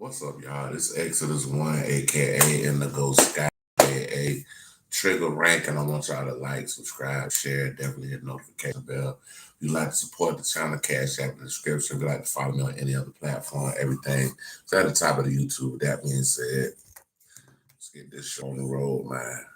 What's up, y'all? This Exodus 1, aka INDIGOSKEYE, aka Trigger Rank, and I want y'all to like, subscribe, share, definitely hit the notification bell. If you'd like to support the channel, cash app in the description. If you'd like to follow me on any other platform, everything is at the top of the YouTube. With that being said, let's get this show on the road, man.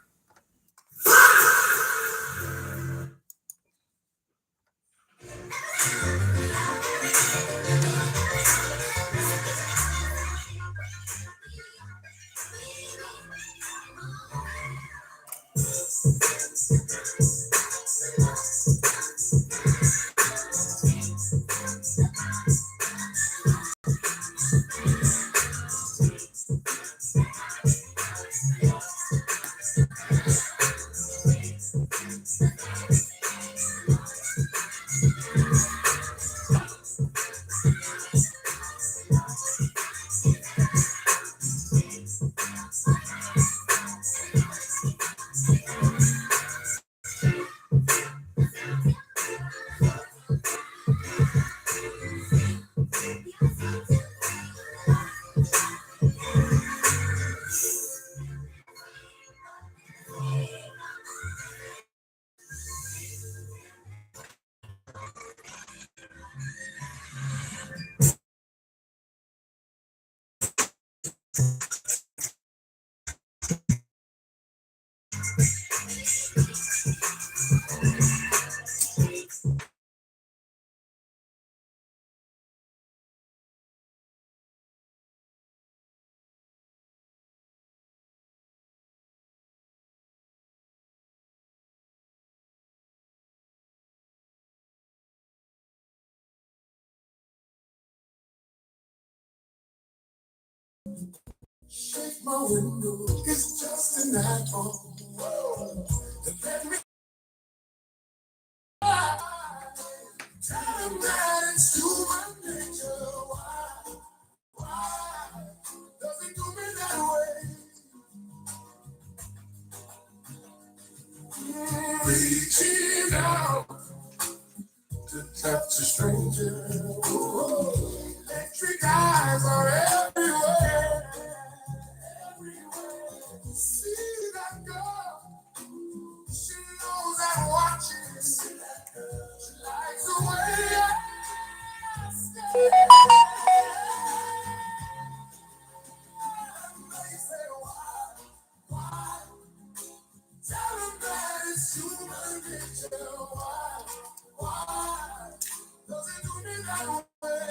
Shake my window, it's just an apple. Let me tell him that it's human nature. Why does it do me that way? Reaching out to touch a stranger. Ooh, electric eyes are everywhere. See that girl? She knows I'm watching. She likes the way I stare. They say, why? Tell them that it's human nature. Why does it do me that way? They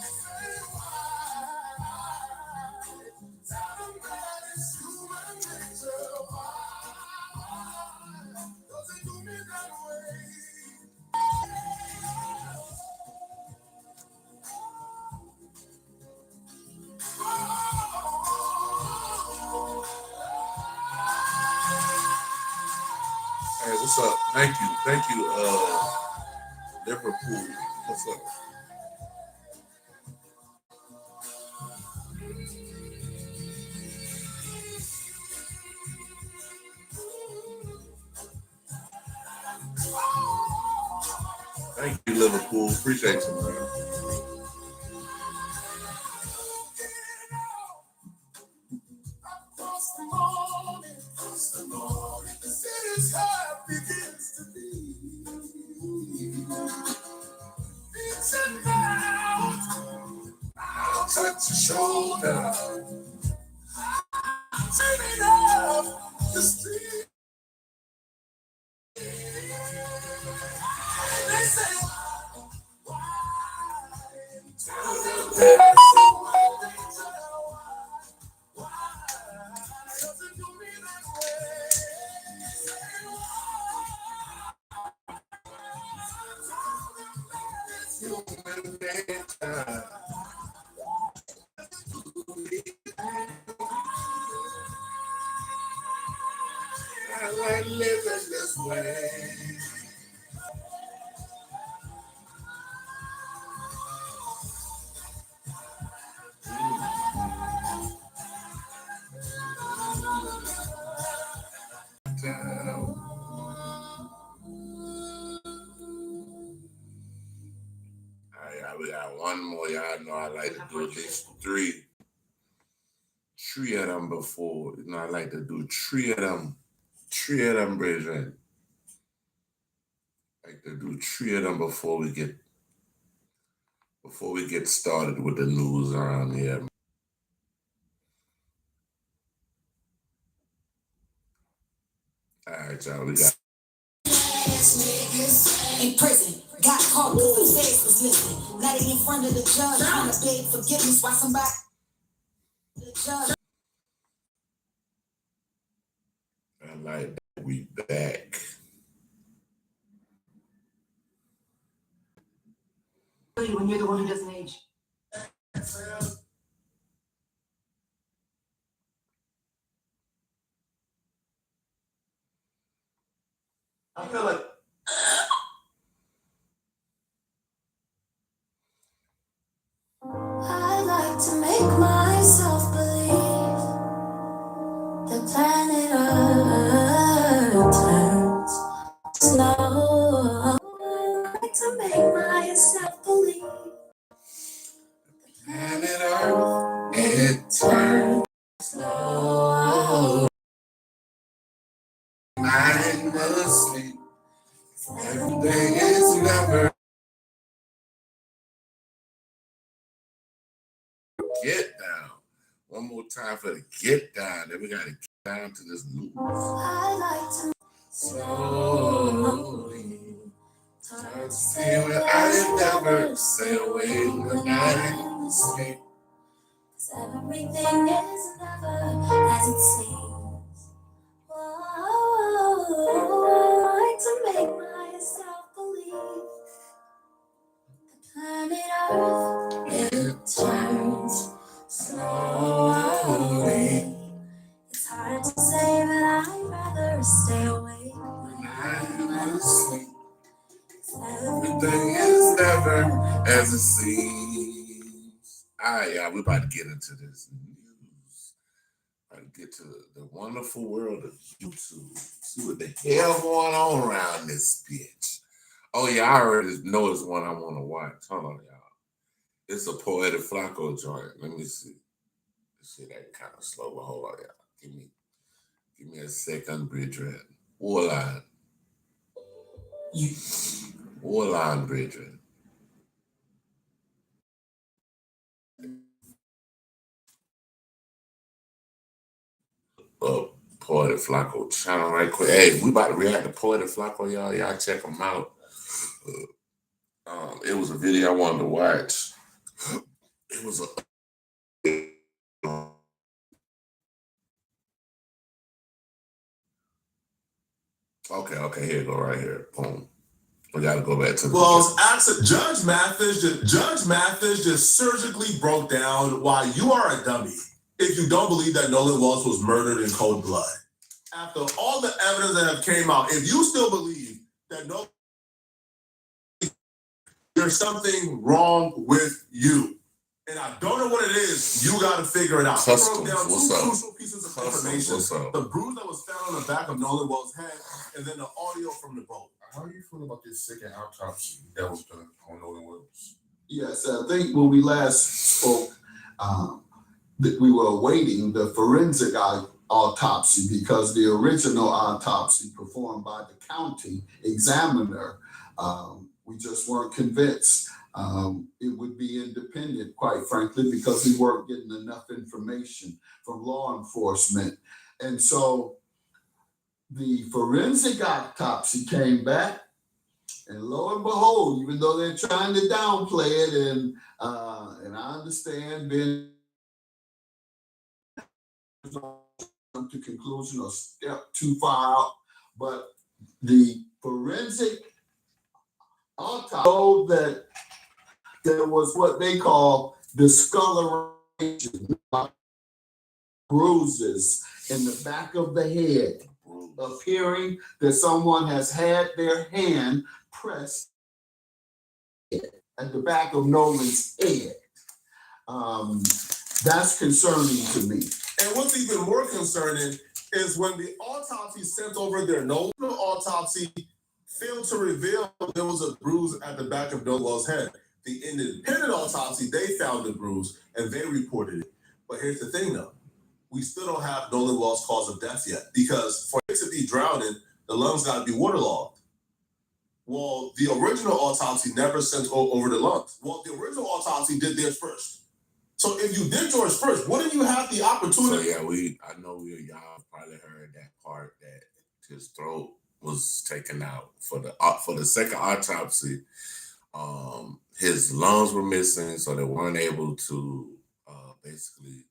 say, why? Tell them that it's human nature. Why does it do me that way? Hey, what's up? Thank you, Liverpool. What's up? Thank you, Liverpool. Appreciate you, man. Across the morning, the city's heart begins to beat. Reaching out, I'll touch your shoulder. Turning up the street. They say, why? Tell them that it's human nature. Why does it do me that way? Say why? Tell them that it's human nature. I like living this way. we got one more. Y'all know I like to do at least three of them before. You know, I like to do three of them, brethren. Like to do three of them before we get started with the news around here. All right, y'all, we got in prison. Got caught because the feds was listening. Letting in front of the judge, trying to beg forgiveness while somebody the judge. I like that we back. When you're the one who doesn't age. I feel like I like to make myself believe the planet Earth turns slow. I like to make myself believe the planet Earth It turns slow. mind asleep. Everything is never. Get down. One more time for the get down. Then we got to get down to this news. I like to Slowly. Turn to see when I never stay away when I sleep. Cause everything is never as it seems. Whoa, I like to make myself believe the planet Earth, it turns slowly. It's hard to say, but I'd rather stay awake when I'm asleep. Everything is never as it seems. All right, y'all, we're about to get into this news. About to get to the wonderful world of YouTube. See what the hell going on around this bitch. Oh, yeah, I already know it's one I want to watch. Hold on, y'all. It's a Poetic Flacco joint. Let me see. This shit ain't kind of slow, but hold on, y'all. Give me a second, Bridget. Warline. Warline, Bridget. Poetic Flacco channel right quick. Hey, we about to react to Poetic Flacco, y'all. Y'all check him out. It was a video I wanted to watch. It was a okay, here you go right here. Boom. We gotta go back to the Judge Mathis just surgically broke down why you are a dummy if you don't believe that Nolan Walsh was murdered in cold blood. After all the evidence that have came out, if you still believe that there's something wrong with you, and I don't know what it is, you got to figure it out. Customs, Broke down two crucial pieces of information: the bruise that was found on the back of Nolan Walsh's head, and then the audio from the boat. How do you feel about this second autopsy that was done on Nolan Walsh? Yes, I think when we last spoke, that we were awaiting the forensic autopsy because the original autopsy performed by the county examiner, we just weren't convinced it would be independent, quite frankly, because we weren't getting enough information from law enforcement. And so the forensic autopsy came back, and lo and behold, even though they're trying to downplay it, and I understand being to conclusion or step too far out, but the forensic autopsy showed that there was what they call discoloration, bruises in the back of the head, appearing that someone has had their hand pressed at the back of Nolan's head. That's concerning to me. And what's even more concerning is when the autopsy sent over their Nolan autopsy failed to reveal there was a bruise at the back of Nolan's head. The independent autopsy, they found the bruise and they reported it. But here's the thing though, we still don't have Nolan Well's cause of death yet, because for it to be drowning, the lungs got to be waterlogged. Well, the original autopsy never sent over the lungs. Well, the original autopsy did theirs first. So if you did yours first, wouldn't you have the opportunity? So yeah, I know y'all probably heard that part that his throat was taken out for the second autopsy. His lungs were missing, so they weren't able to basically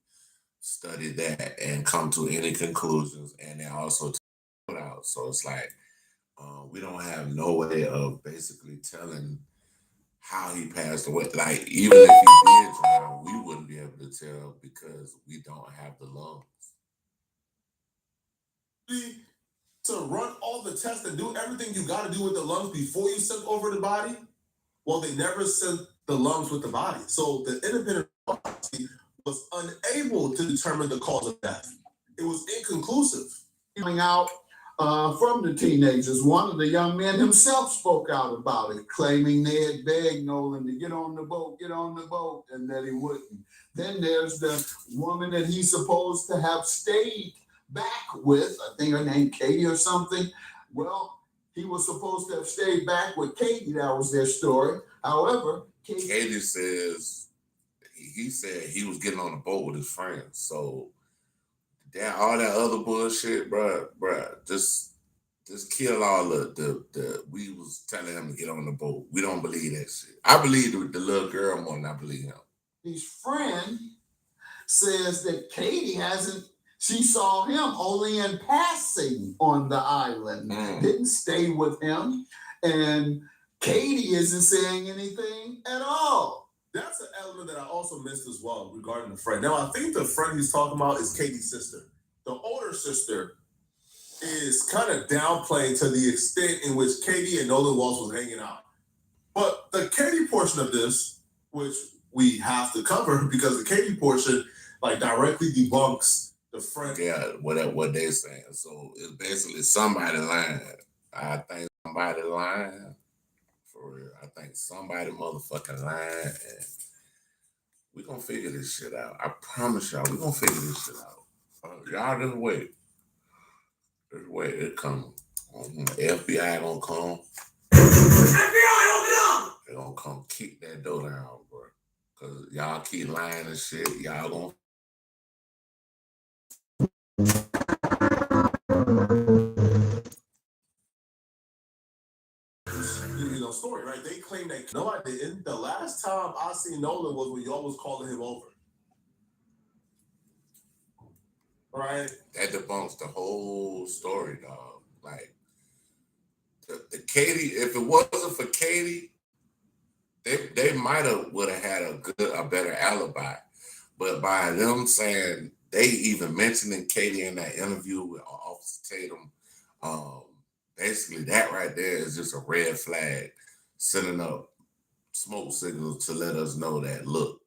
study that and come to any conclusions. And they also took it out. So it's like we don't have no way of basically telling how he passed away. Like, even if he did drown, we wouldn't be able to tell because we don't have the lungs. To run all the tests and do everything you got to do with the lungs before you send over the body? Well, they never sent the lungs with the body. So the independent autopsy was unable to determine the cause of death. It was inconclusive. Coming out from the teenagers, one of the young men himself spoke out about it, claiming they had begged Nolan to get on the boat, and that he wouldn't. Then there's the woman that he's supposed to have stayed back with, I think her name Katie or something. Well, he was supposed to have stayed back with Katie. That was their story. However, Katie says he said he was getting on the boat with his friends. So that all that other bullshit, bruh, just kill all the we was telling him to get on the boat. We don't believe that shit. I believe the little girl more than I believe him. His friend says that Katie she saw him only in passing on the island, didn't stay with him, and Katie isn't saying anything at all. That's an element that I also missed as well regarding the friend. Now, I think the friend he's talking about is Katie's sister. The older sister is kind of downplaying to the extent in which Katie and Nolan Walsh was hanging out. But the Katie portion of this, which we have to cover because the Katie portion like directly debunks the friend. Yeah, what they're saying. So it's basically somebody lying. I think somebody lying. For real. I think somebody motherfucking lying, and we gonna figure this shit out. I promise y'all, we gonna figure this shit out. Y'all just wait. Just wait, it coming. FBI gonna come. FBI, open up! They gonna come kick that door down, bro. Cause y'all keep lying and shit. Y'all gonna story, right? They claim that no, I didn't. The last time I seen Nolan was when y'all was calling him over. Right? That debunks the whole story, dog. Like the Katie, if it wasn't for Katie, they would have had a better alibi. But by them saying they even mentioning Katie in that interview with Officer Tatum, basically that right there is just a red flag, sending up smoke signals to let us know that, look,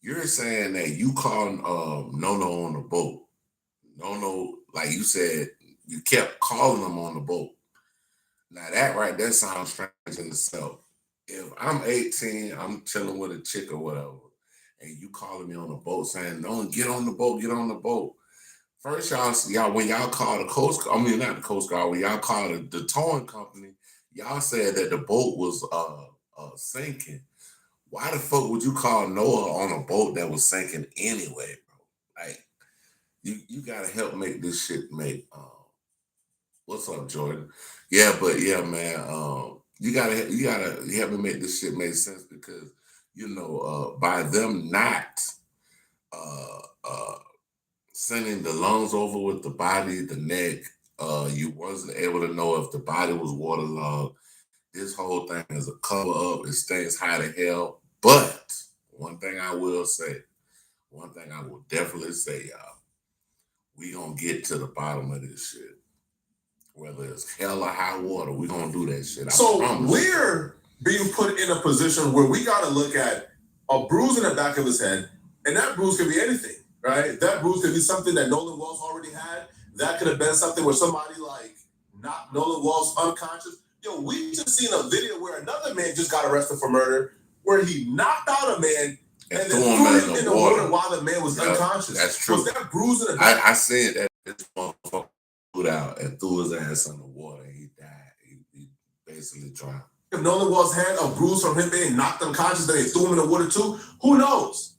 you're saying that you called Nono on the boat. Nono, like you said, you kept calling him on the boat. Now that right there sounds strange in itself. If I'm 18, I'm chilling with a chick or whatever, and you calling me on the boat saying, no, get on the boat, get on the boat. First, y'all, when y'all called the Coast Guard, I mean, not the Coast Guard, when y'all called the towing company, y'all said that the boat was sinking. Why the fuck would you call Noah on a boat that was sinking anyway, bro? Like, you gotta help make this shit make. What's up, Jordan? Yeah, but yeah, man. You gotta help me make this shit make sense because by them not sending the lungs over with the body, the neck, you wasn't able to know if the body was waterlogged. This whole thing is a cover up. It stays high to hell. But one thing I will definitely say, y'all, we gonna get to the bottom of this shit. Whether it's hell or high water, we gonna do that shit. So we're being put in a position where we gotta look at a bruise in the back of his head, and that bruise could be anything, right? That bruise could be something that Nolan Walsh already had. That could have been something where somebody like knocked Nolan Walsh unconscious. Yo, we just seen a video where another man just got arrested for murder. where he knocked out a man and threw then him threw him in the water while the man was unconscious. That's true. Was that bruise in the back? I said that this motherfucker put out and threw his ass in the water and he died. He basically drowned. If Nolan Walls had a bruise from him being knocked unconscious, then they threw him in the water too, who knows?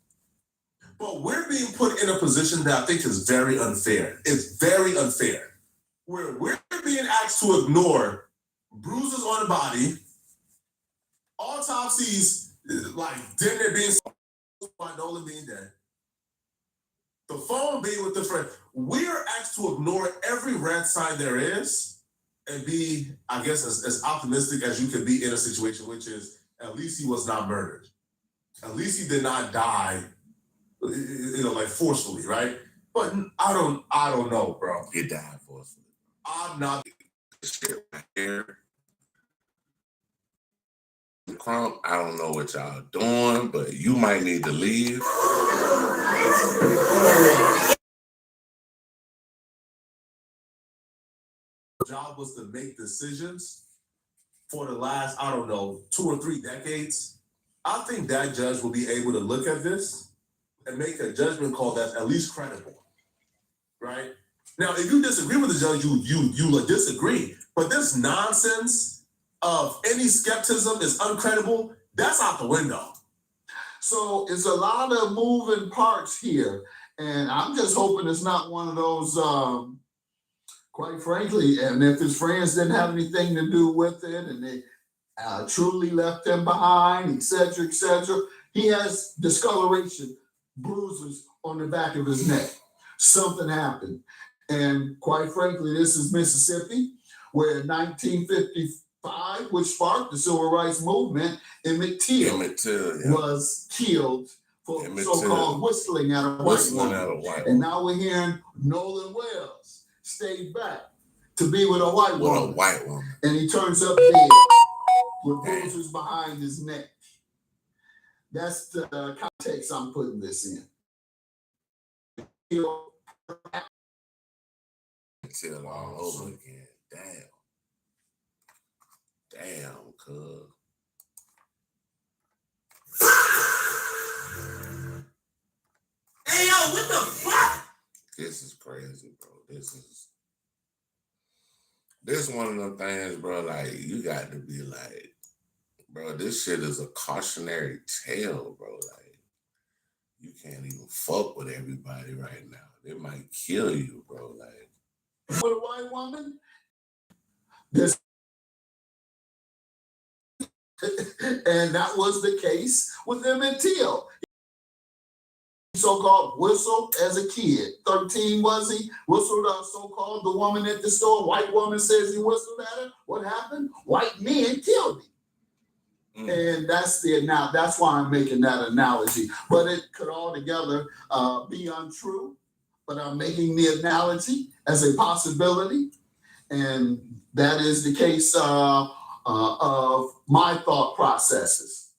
But we're being put in a position that I think is very unfair. It's very unfair. Where we're being asked to ignore bruises on the body, autopsies, like dinner being by Nolan being dead, the phone being with the friend. We're asked to ignore every red sign there is and be, I guess, as optimistic as you can be in a situation, which is at least he was not murdered. At least he did not die, like forcefully, right? But I don't know, bro. He died forcefully. I'm not. Shit right here. Crump, I don't know what y'all doing, but you might need to leave. Job was to make decisions for the last, 2 or 3 decades. I think that judge will be able to look at this and make a judgment call that's at least credible, right? Now, if you disagree with the judge, you disagree. But this nonsense of any skepticism is uncredible, that's out the window. So it's a lot of moving parts here. And I'm just hoping it's not one of those, quite frankly, and if his friends didn't have anything to do with it and they truly left him behind, etc., etc., he has discoloration, bruises on the back of his neck. Something happened. And quite frankly, this is Mississippi, where in 1955, which sparked the civil rights movement, Emmett Till was killed for so-called whistling at a white woman. And now we're hearing Nolan Wells stayed back to be with a white woman. And he turns up dead with bruises behind his neck. That's the context I'm putting this in. Till all over again. Damn, cuz. Hey, yo, what the fuck? This is crazy, bro. This one of them things, bro, like, you got to be like, bro, this shit is a cautionary tale, bro. Like, you can't even fuck with everybody right now. They might kill you, bro. Like, with a white woman, this and that was the case with Emmett Till. So-called whistled as a kid. 13 was he? Whistled so-called the woman at the store. White woman says he whistled at her. What happened? White men killed him. And that's why I'm making that analogy. But it could altogether be untrue. But I'm making the analogy as a possibility. And that is the case of my thought processes.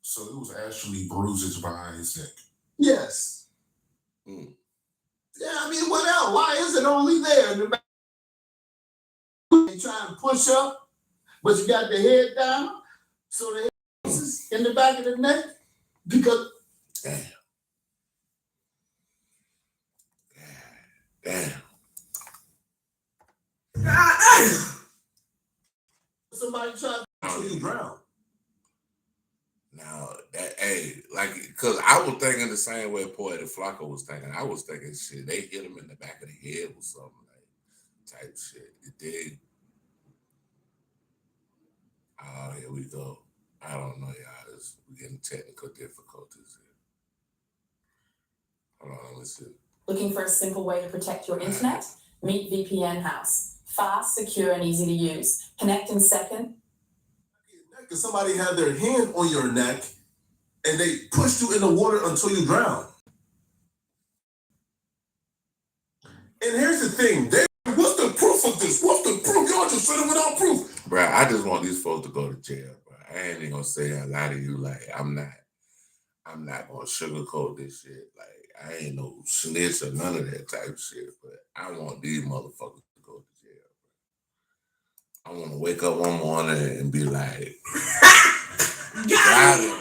So it was actually bruises behind his neck. Yes. Yeah, I mean, what else? Why is it only there in the back? You trying to push up, but you got the head down, so the head is in the back of the neck? Because damn. Somebody tried So you drown. Now, because I was thinking the same way Poetic Flocka was thinking. I was thinking, shit, they hit him in the back of the head or something, like, type shit. You dig? Oh, here we go. I don't know, y'all. We're getting technical difficulties here. Hold on, let's see. Looking for a simple way to protect your internet? Meet VPN House. Fast, secure, and easy to use. Connect in seconds. Because somebody had their hand on your neck and they pushed you in the water until you drowned. And here's the thing, what's the proof of this? What's the proof? Y'all just said it without proof. Bro, I just want these folks to go to jail, bro. I ain't even gonna say a lot of you, like, I'm not gonna sugarcoat this shit. Like, I ain't no snitch or none of that type of shit, but I want these motherfuckers to go to jail, bro. I want to wake up one morning and be like, got him.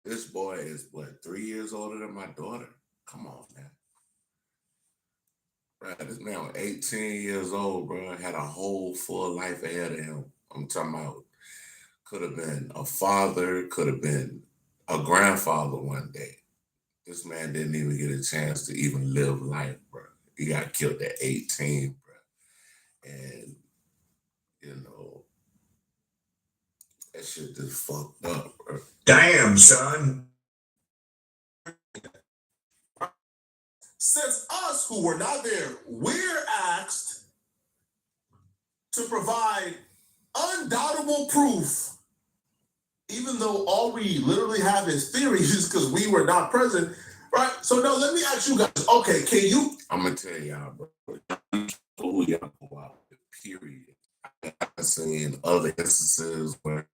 This boy is what, 3 years older than my daughter? Come on, man. Bro, this man was 18 years old, bro. Had a whole full life ahead of him. I'm talking about could have been a father, could have been a grandfather one day. This man didn't even get a chance to even live life, bro. He got killed at 18, bro. And, you know, that shit just fucked up, bro. Damn, son. Since us who were not there, we're asked to provide undoubtable proof, even though all we literally have is theories because we were not present, right? So now let me ask you guys, okay, can you? I'm going to tell y'all, bro. Who y'all go out with, period. I've seen other instances where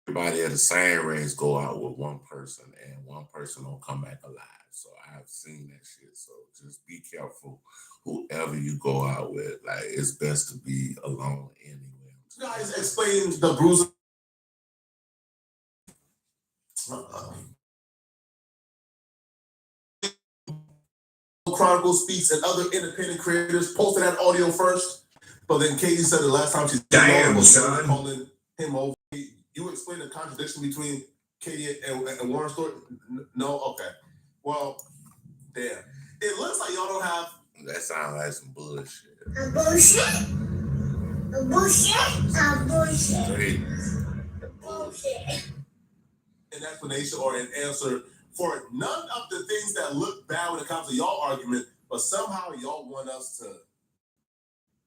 everybody at the same race go out with one person and one person don't come back alive. So I've seen that shit. So just be careful whoever you go out with. Like, it's best to be alone anyway. You guys explain the bruises. Chronicle Speaks and other independent creators posted that audio first, but then Katie said the last time she's calling him over. You explain the contradiction between Katie and Warren's story? No? Okay. Well, damn. It looks like y'all don't have... That sounds like some bullshit. A bullshit? A bullshit? A bullshit? Straight. A bullshit. An explanation or an answer for none of the things that look bad when it comes to y'all argument, but somehow y'all want us to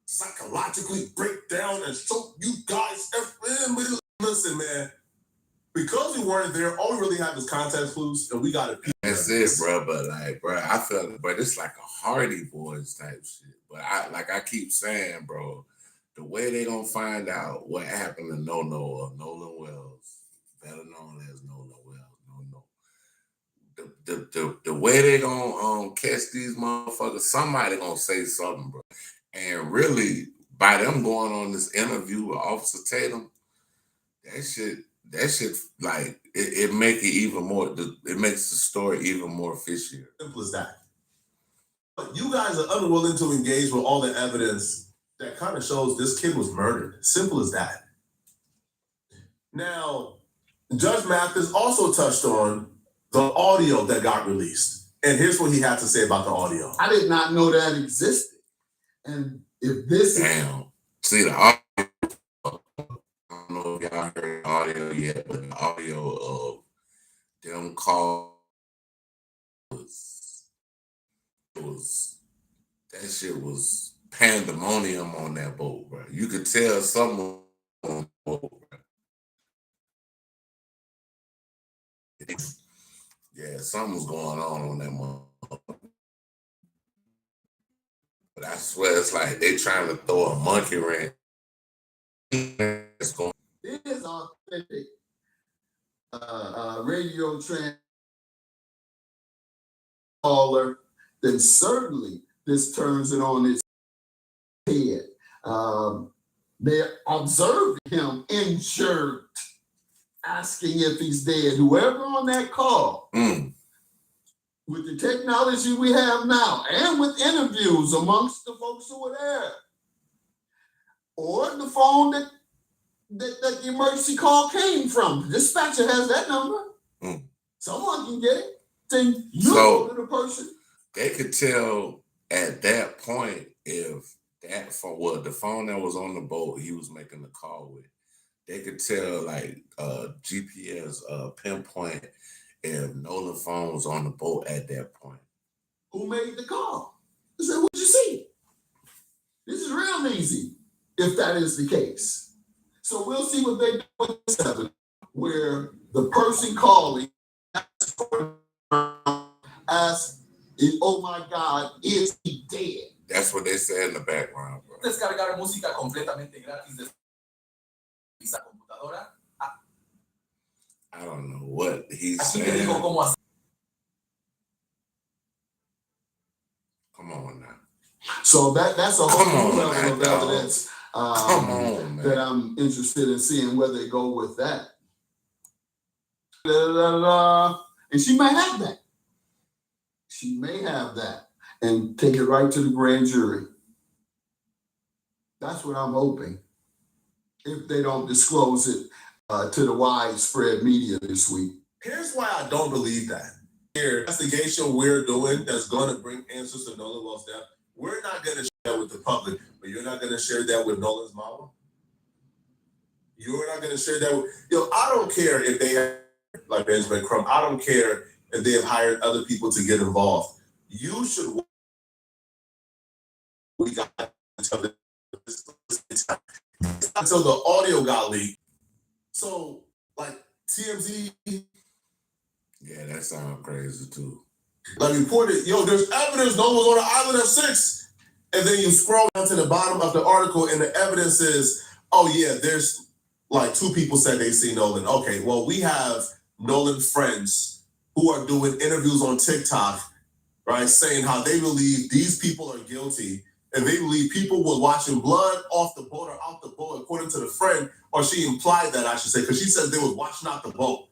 psychologically break down and show you guys everything. Listen, man, because we weren't there, all we really have is context clues, and we got to. That's it, bro. But like, bro, I feel, but it's like a Hardy Boys type shit. But I keep saying, bro, the way they gonna find out what happened to No or Nolan Wells, better known as Nolan Wells, the way they gonna catch these motherfuckers, somebody gonna say something, bro. And really, by them going on this interview with Officer Tatum, that shit, like, it make it even more, it makes the story even more fishier. Simple as that. But you guys are unwilling to engage with all the evidence that kind of shows this kid was murdered. Simple as that. Now, Judge Mathis also touched on the audio that got released. And here's what he had to say about the audio. I did not know that existed. And if this Damn. See, the audio, I don't know if y'all heard the audio yet, but the audio of them calls was that shit was pandemonium on that boat, bro. You could tell someone on the boat, bro. Yeah, something was going on that motherfucker. But I swear it's like they trying to throw a monkey wrench. It's going. It is authentic radio caller, then certainly this turns it on its head. They observed him injured, asking if he's dead. Whoever on that call, with the technology we have now, and with interviews amongst the folks who were there, or the phone that the emergency call came from. The dispatcher has that number. Someone can get it. Then you go to the person. They could tell at that point if that phone, well, the phone that was on the boat he was making the call with, they could tell like GPS pinpoint if Nolan phone was on the boat at that point. Who made the call? I said, what'd you see? This is real easy if that is the case. So we'll see what they do with this evidence, where the person calling asks, oh my God, is he dead? That's what they said in the background, bro. Descargar música completamente gratis de esa computadora. I don't know what he's Aquí te saying. digo cómo hacer. Come on now. So that's a whole new level of dog. evidence Come on, man. that I'm interested in seeing where they go with that. And she may have that. She may have that and take it right to the grand jury. That's what I'm hoping. If they don't disclose it to the widespread media this week. Here's why I don't believe that. Here, investigation we're doing that's going to bring answers to Nolan Well's death, we're not going to share that with the public, but you're not going to share that with Nolan's mama? You're not going to share that with, I don't care if they have, like Benjamin Crumb, I don't care if they have hired other people to get involved. You should, we got until the audio got leaked. So, like, TMZ. Yeah, that sounds crazy too. Like reported, there's evidence no one's on the island of 6. And then you scroll down to the bottom of the article and the evidence is, oh yeah, there's like 2 people said they see Nolan. Okay, well, we have Nolan friends who are doing interviews on TikTok, right, saying how they believe these people are guilty and they believe people were watching blood off the boat or out the boat, according to the friend, or she implied that, I should say, because she says they was watching out the boat,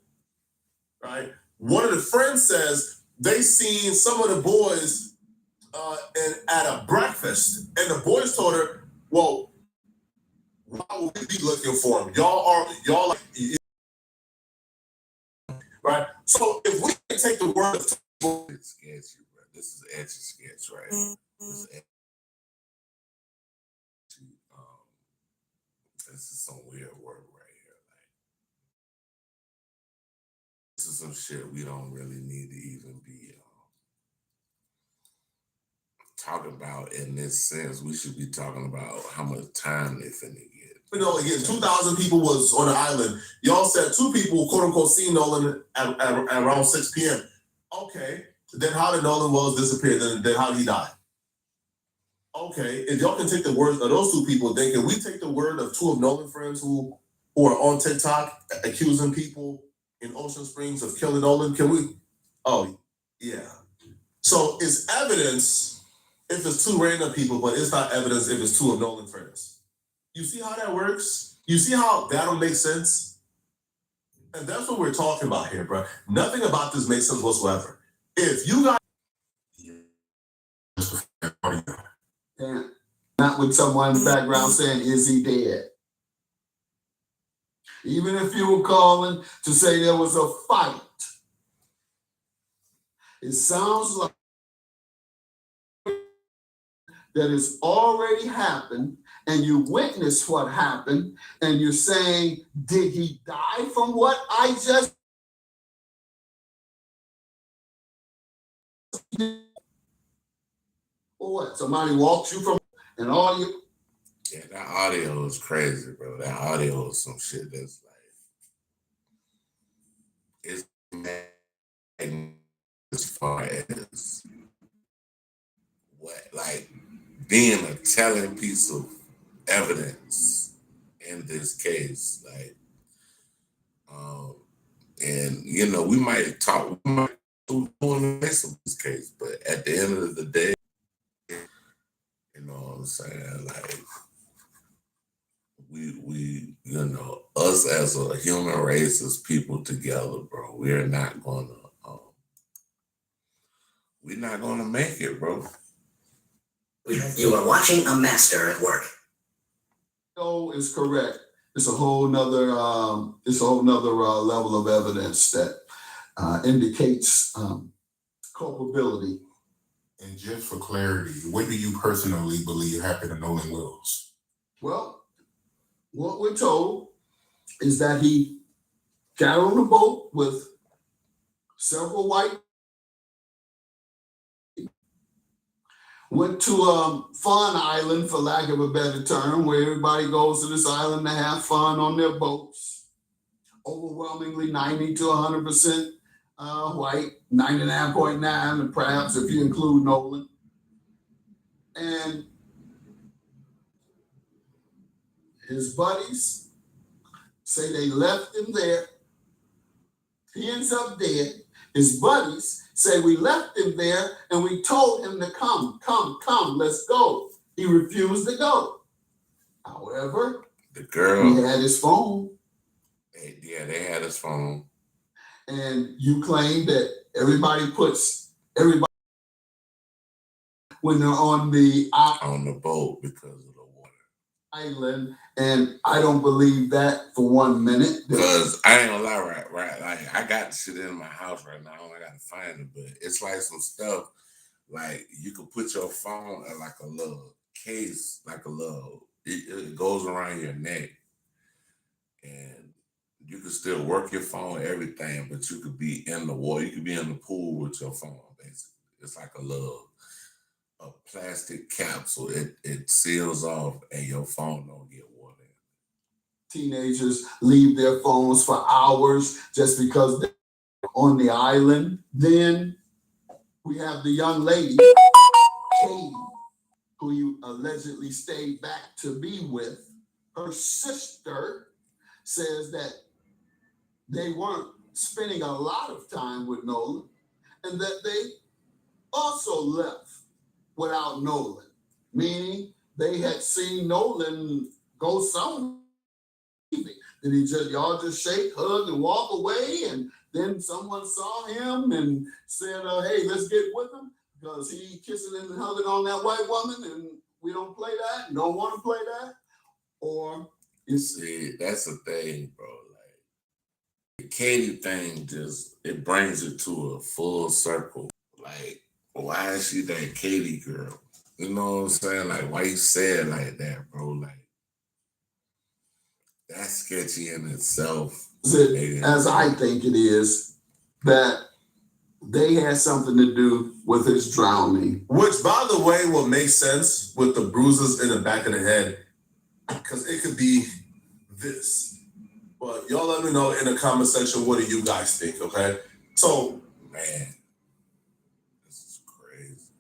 right? One of the friends says they seen some of the boys at a breakfast, and the boys told her, well, why would we be looking for them? Y'all like, right? So if we can take the word of it's sketchy, bro. This is etchy sketch, right? This is some weird work right here. Like, this is some shit we don't really need to even be talking about in this sense. We should be talking about how much time they finna get. Again, 2,000 people was on the island. Y'all said 2 people, quote unquote, seen Nolan at around 6 p.m. Okay, then how did Nolan Wells disappear? Then how did he die? Okay, if y'all can take the words of those 2 people, then can we take the word of 2 of Nolan friends who are on TikTok accusing people in Ocean Springs of killing Nolan? Can we? Oh, yeah. So it's evidence if it's 2 random people, but it's not evidence if it's 2 of Nolan friends. You see how that works? You see how that'll make sense? And that's what we're talking about here, bro. Nothing about this makes sense whatsoever. If you guys... And not with someone in the background saying, is he dead? Even if you were calling to say there was a fight, it sounds like that has already happened and you witnessed what happened and you're saying, did he die from what I just did? Or what? Somebody walked you from and all you... Yeah, that audio is crazy, bro. That audio is some shit that's like, it's mad as far as what, like, being a telling piece of evidence in this case, like, and we might talk, we might do this case, but at the end of the day, you know what I'm saying, like, we us as a human race, as people together, bro, we're not gonna make it, bro. You are watching a master at work. No, is correct. It's a whole nother level of evidence that indicates culpability. And just for clarity, what do you personally believe happened to Nolan Wells? Well, what we're told is that he got on a boat with several white, went to Fun Island, for lack of a better term, where everybody goes to this island to have fun on their boats. Overwhelmingly 90 to 100% white, 99.9, and perhaps if you include Nolan. And his buddies say they left him there. He ends up dead. His buddies say we left him there and we told him to come, let's go. He refused to go. However, the girl, he had his phone. They had his phone. And you claim that everybody when they're on the boat because of the water. Island, and I don't believe that for 1 minute. Because I ain't gonna lie, right. Like I got the shit in my house right now. I gotta find it, but it's like some stuff. Like you could put your phone in like a little case, like a little. It goes around your neck, and you can still work your phone, everything, but you could be in the water. You could be in the pool with your phone, basically. It's like a plastic capsule. It seals off, and your phone don't get water. Teenagers leave their phones for hours just because they're on the island. Then we have the young lady, Katie, who you allegedly stayed back to be with. Her sister says that they weren't spending a lot of time with Nolan and that they also left without Nolan, meaning they had seen Nolan go somewhere. Did y'all just shake, hug, and walk away, and then someone saw him and said, hey, let's get with him because he kissing and hugging on that white woman and we don't play that and don't want to play that? Or you see, that's the thing, bro. Like the Katie thing it brings it to a full circle. Like, why is she that Katie girl? You know what I'm saying? Like, why you say it like that, bro? Like, that's sketchy in itself. As I think it is, that they had something to do with his drowning. Which, by the way, will make sense with the bruises in the back of the head, because it could be this. But y'all let me know in the comment section, what do you guys think, okay? So, man, this is crazy.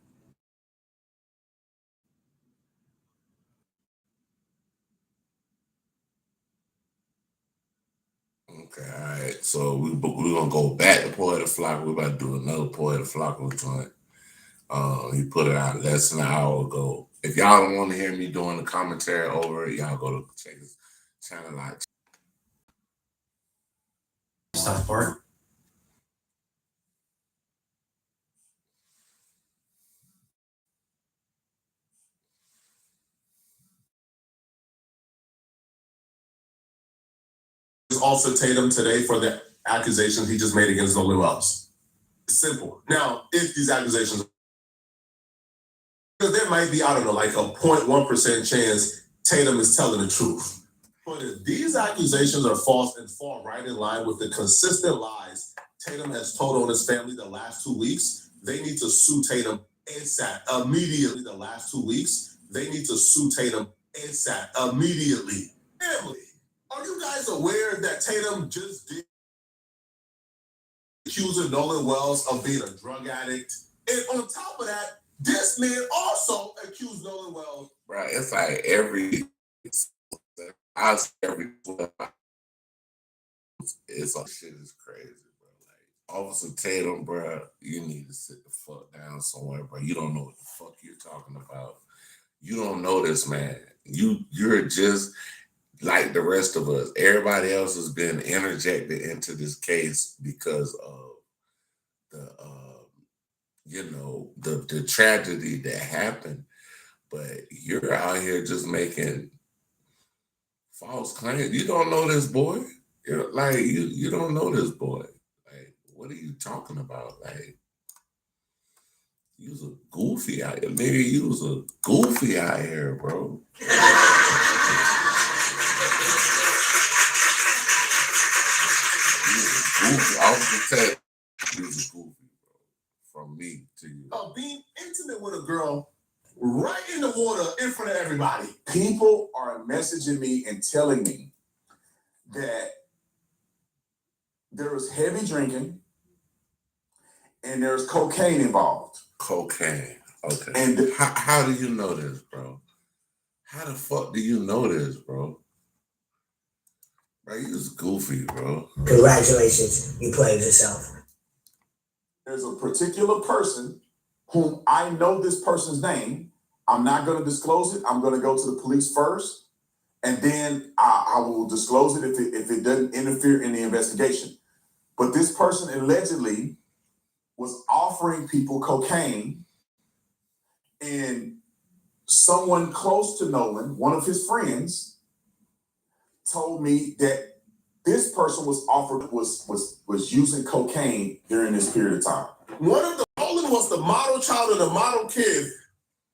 Okay, all right. So we're gonna go back to Poet Flock. We're about to do another Poet Flock joint. He put it out less than an hour ago. If y'all don't want to hear me doing the commentary over it, y'all go to check his channel out. Stuff part. Also Tatum today for the accusations he just made against Nolan Wells. It's simple. Now, if these accusations, because there might be, I don't know, like a 0.1% chance Tatum is telling the truth. But if these accusations are false and fall right in line with the consistent lies Tatum has told on his family the last 2 weeks, they need to sue Tatum ASAP immediately. The last 2 weeks, they need to sue Tatum ASAP immediately. Family. Are you guys aware that Tatum just did accusing Nolan Wells of being a drug addict? And on top of that, this man also accused Nolan Wells. Right, it's like every it's like shit is crazy, bro. Like Officer Tatum, bro, you need to sit the fuck down somewhere, bro. You don't know what the fuck you're talking about. You don't know this man. You're just like the rest of us. Everybody else has been interjected into this case because of the tragedy that happened. But you're out here just making false claims. You don't know this boy. You're like you don't know this boy. Like, what are you talking about? Like, you was a goofy out here. Maybe you was a goofy out here, bro. Goofy. Officer Ted, he was a goofy, bro. From me to you. Being intimate with a girl right in the water in front of everybody. People are messaging me and telling me that there was heavy drinking and there's cocaine involved. Cocaine. Okay. And how do you know this, bro? How the fuck do you know this, bro? Bro, you was goofy, bro. Congratulations, you played yourself. There's a particular person whom I know this person's name. I'm not going to disclose it. I'm going to go to the police first, and then I will disclose it if it doesn't interfere in the investigation. But this person allegedly was offering people cocaine, and someone close to Nolan, one of his friends, told me that this person was using cocaine during this period of time. Nolan was the model child and the model kid,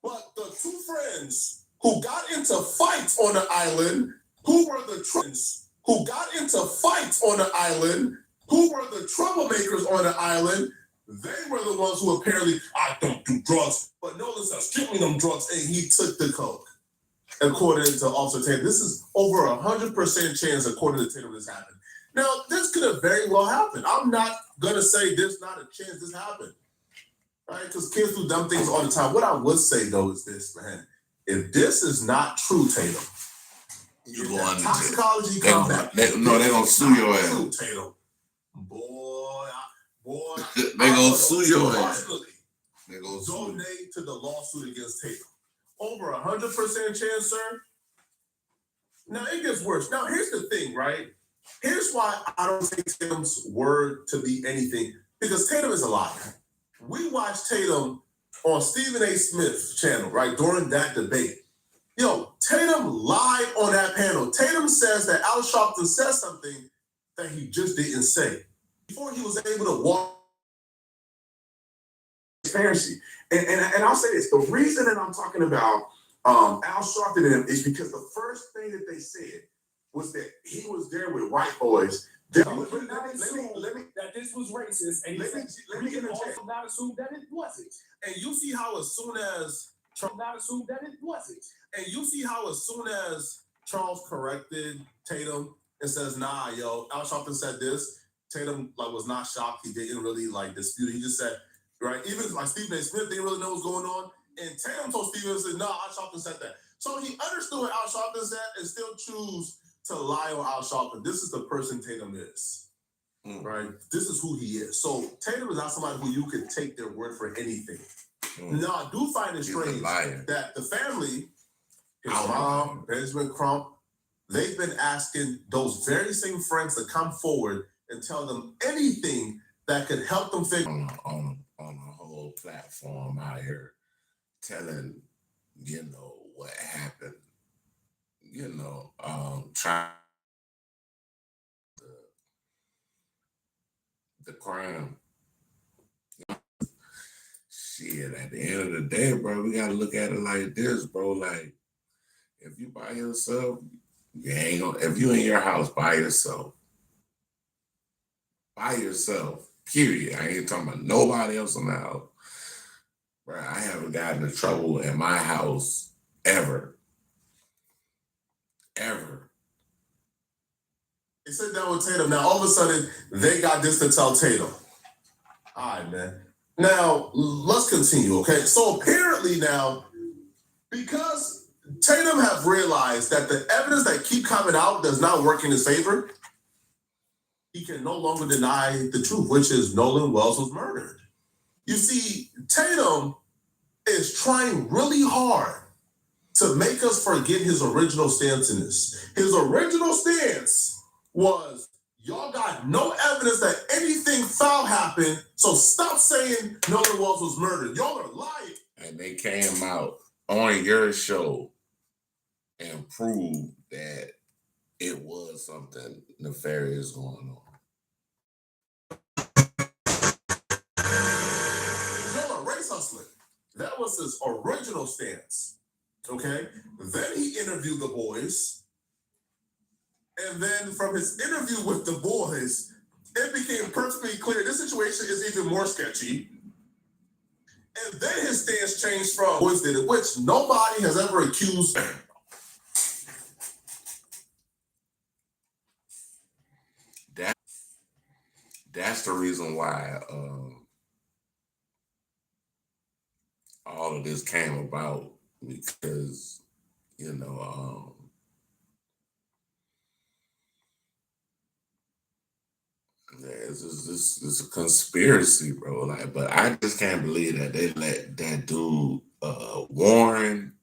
but the two friends who got into fights on the island, who were the troublemakers on the island, they were the ones who apparently, I don't do drugs, but Nolan says, give me them drugs, and he took the coke. According to Officer Tatum, this is over 100% chance, according to Tatum, this happened. Now, this could have very well happened. I'm not gonna say there's not a chance this happened, right? Because kids do dumb things all the time. What I would say though is this, man: if this is not true, Tatum, You go under toxicology They're comes back. gonna sue your ass. True, Tatum, boy, They gonna sue your ass. personally They gonna sue. donate to the lawsuit against Tatum. Over 100% chance, sir. Now it gets worse. Now here's the thing, right? Here's why I don't take Tatum's word to be anything, because Tatum is a liar. We watched Tatum on Stephen A. Smith's channel, right, during that debate. Yo, Tatum lied on that panel. Tatum says that Al Sharpton said something that he just didn't say before he was able to walk. Transparency. And I'll say this: the reason that I'm talking about Al Sharpton is because the first thing that they said was that he was there with white boys. Let me that this was racist, and we can also not assume that it wasn't. And you see how as soon as Charles corrected Tatum and says, "Nah, yo, Al Sharpton said this," Tatum was not shocked. He didn't really dispute it. He just said, right, even Stephen A. Smith didn't really know what's going on, and Tatum told Stephen, said, "No, Al Sharpton said that." So he understood what Al Sharpton said and still choose to lie on Al Sharpton. This is the person Tatum is. Right? This is who he is. So Tatum is not somebody who you could take their word for anything. Now, I do find it strange that the family, his mom, Benjamin Crump, they've been asking those very same friends to come forward and tell them anything that could help them figure on a whole platform out here telling, what happened, trying the crime. Shit, at the end of the day, bro, we gotta look at it like this, bro. Like, if you by yourself, you ain't gonna, if you in your house by yourself, period. I ain't talking about nobody else in the house. Bro, I haven't gotten in trouble in my house ever. They sit down with Tatum. Now, all of a sudden, they got this to tell Tatum. All right, man. Now, let's continue, okay? So apparently now, because Tatum have realized that the evidence that keep coming out does not work in his favor, he can no longer deny the truth, which is Nolan Wells was murdered. You see, Tatum is trying really hard to make us forget his original stance in this. His original stance was, y'all got no evidence that anything foul happened, so stop saying Nolan Wells was murdered. Y'all are lying. And they came out on your show and proved that it was something nefarious going on. Y'all are race hustling. That was his original stance. Okay? Then he interviewed the boys. And then from his interview with the boys, it became perfectly clear this situation is even more sketchy. And then his stance changed from boys did it, which nobody has ever accused. That's the reason why all of this came about, because it's a conspiracy, bro. But I just can't believe that they let that dude Warren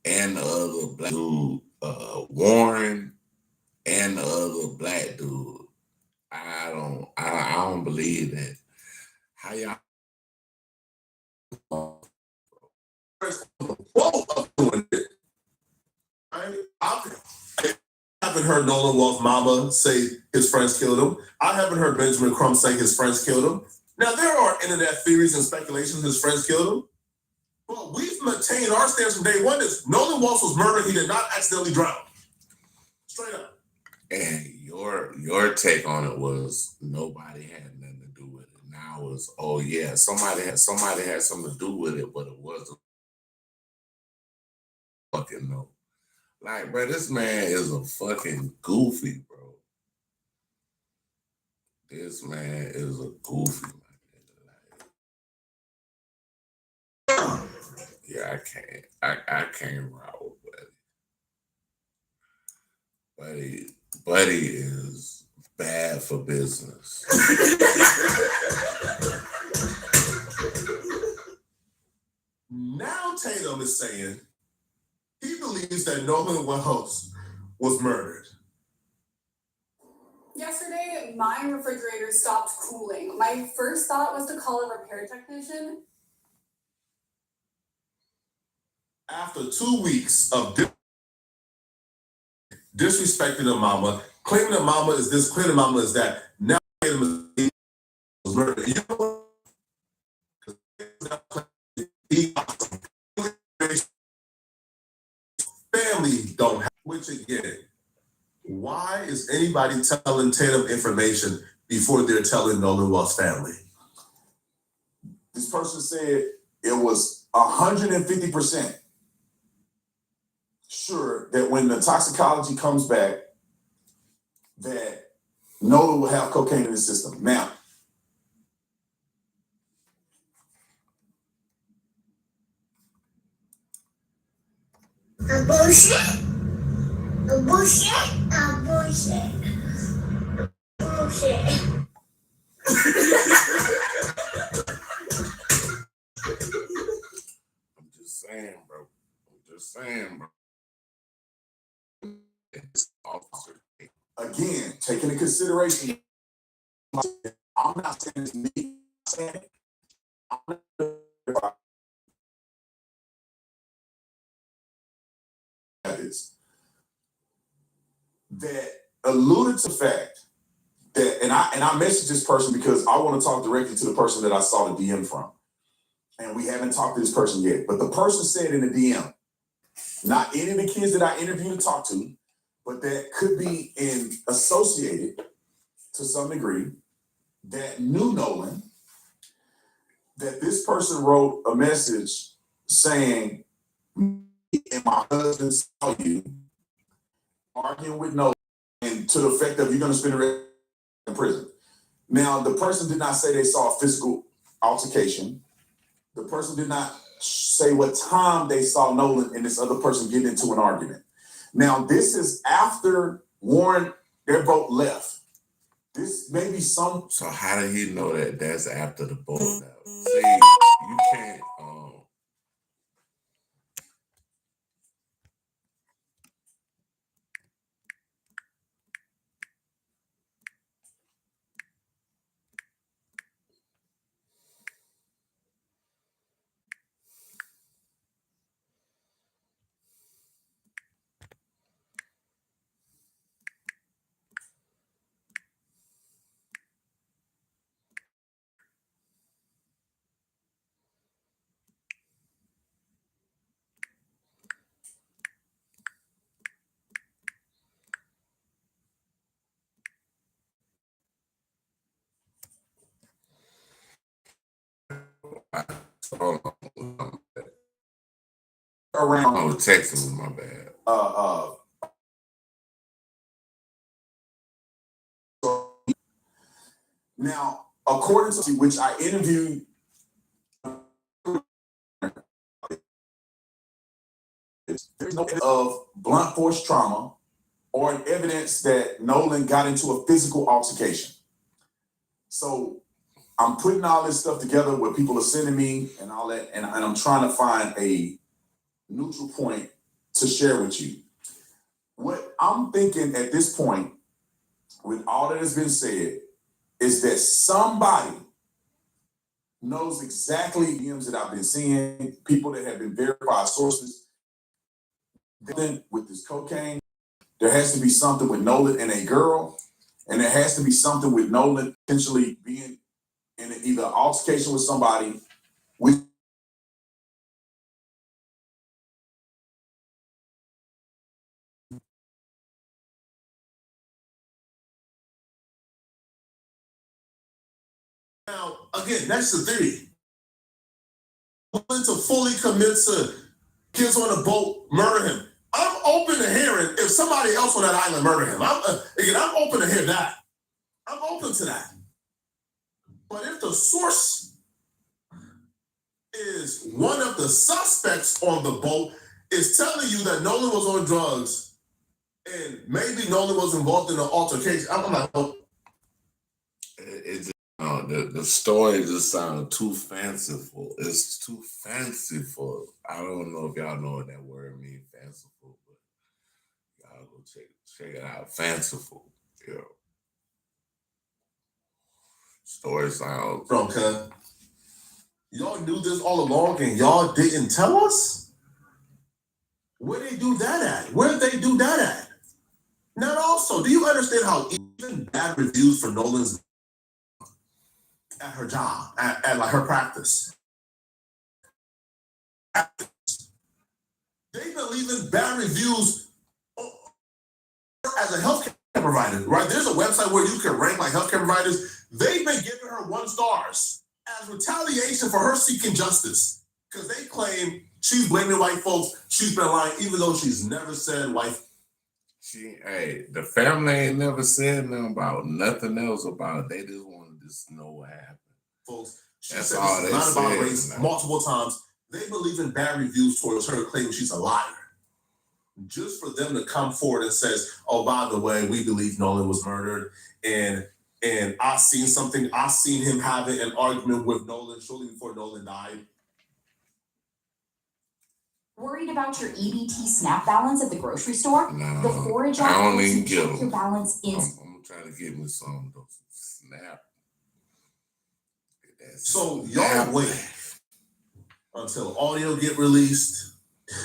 and the other black dude I don't believe that. How y'all? Both of doing it. I haven't heard Nolan Wolf's mama say his friends killed him. I haven't heard Benjamin Crumb say his friends killed him. Now, there are internet theories and speculations his friends killed him. But we've maintained our stance from day one that Nolan Wolf was murdered. He did not accidentally drown. Straight up. And your take on it was nobody had nothing to do with it. Now it was, oh yeah, somebody had something to do with it, but it wasn't fucking no. Like, bro, this man is a fucking goofy, bro. This man is a goofy, like, yeah, I can't rock with Buddy. Buddy is bad for business. Now Tatum is saying he believes that Nolan Wells was murdered. Yesterday, my refrigerator stopped cooling. My first thought was to call a repair technician. After 2 weeks of disrespecting the mama, claiming the mama is this, claiming the mama is that, now Tatum was murdered. You know what? Family don't have, which again, why is anybody telling Tatum information before they're telling Nolan Wells' family? This person said it was 150% sure that when the toxicology comes back, that Nolan will have cocaine in his system. Now, A bullshit. A bullshit. A bullshit. Bullshit. I'm just saying, bro. It's officer. again, take into consideration, I'm not saying it's me, I'm saying it. That alluded to the fact that, and I messaged this person because I want to talk directly to the person that I saw the DM from. And we haven't talked to this person yet. But the person said in the DM, not any of the kids that I interviewed and talked to, but that could be associated to some degree, that knew Nolan, that this person wrote a message saying, me and my husband saw you arguing with Nolan, and to the effect of you're going to spend the rest in prison. Now, the person did not say they saw a physical altercation. The person did not say what time they saw Nolan and this other person getting into an argument. Now, this is after Warren, their vote left. This may be some. So how did he know that that's after the vote now? See, you can't. Hold on. Around. I was texting, my bad. Now, according to which I interviewed, there's no evidence of blunt force trauma or evidence that Nolan got into a physical altercation. So I'm putting all this stuff together, what people are sending me and all that, and I'm trying to find a neutral point to share with you. What I'm thinking at this point, with all that has been said, is that somebody knows exactly DMs that I've been seeing, people that have been verified sources. Then with this cocaine, there has to be something with Nolan and a girl, and there has to be something with Nolan potentially being in either altercation with somebody. Now, again, that's the theory. Willing to fully commit to kids on a boat, murder him. I'm open to hearing if somebody else on that island murder him. I'm open to hear that. I'm open to that. But if the source is one of the suspects on the boat, is telling you that Nolan was on drugs and maybe Nolan was involved in an altercation, I'm like, oh. The story just sounds too fanciful. It's too fanciful. I don't know if y'all know what that word means, fanciful, but y'all go check it out. Fanciful. Story sounds. Okay. Y'all knew this all along and y'all didn't tell us? Where they do that at? Where they do that at? Now also, do you understand how even bad reviews for Nolan's at her job, at like her practice? They've been leaving bad reviews as a healthcare provider, right? There's a website where you can rank like healthcare providers. They've been giving her 1 stars as retaliation for her seeking justice because they claim she's blaming white folks. She's been lying, even though she's never said white. The family ain't never said nothing about nothing else about it. They just wanted to know what happened. Folks, she That's said all this they is not about said, race man. multiple times. They believe in bad reviews towards her, claiming she's a liar. Just for them to come forward and says, oh, by the way, we believe Nolan was murdered. And I seen something. I seen him having an argument with Nolan shortly before Nolan died. Worried about your EBT SNAP balance at the grocery store? No, The Forage I app don't helps even you get check them. your balance in. I'm trying to get me some of those Snap. So y'all wait until audio get released,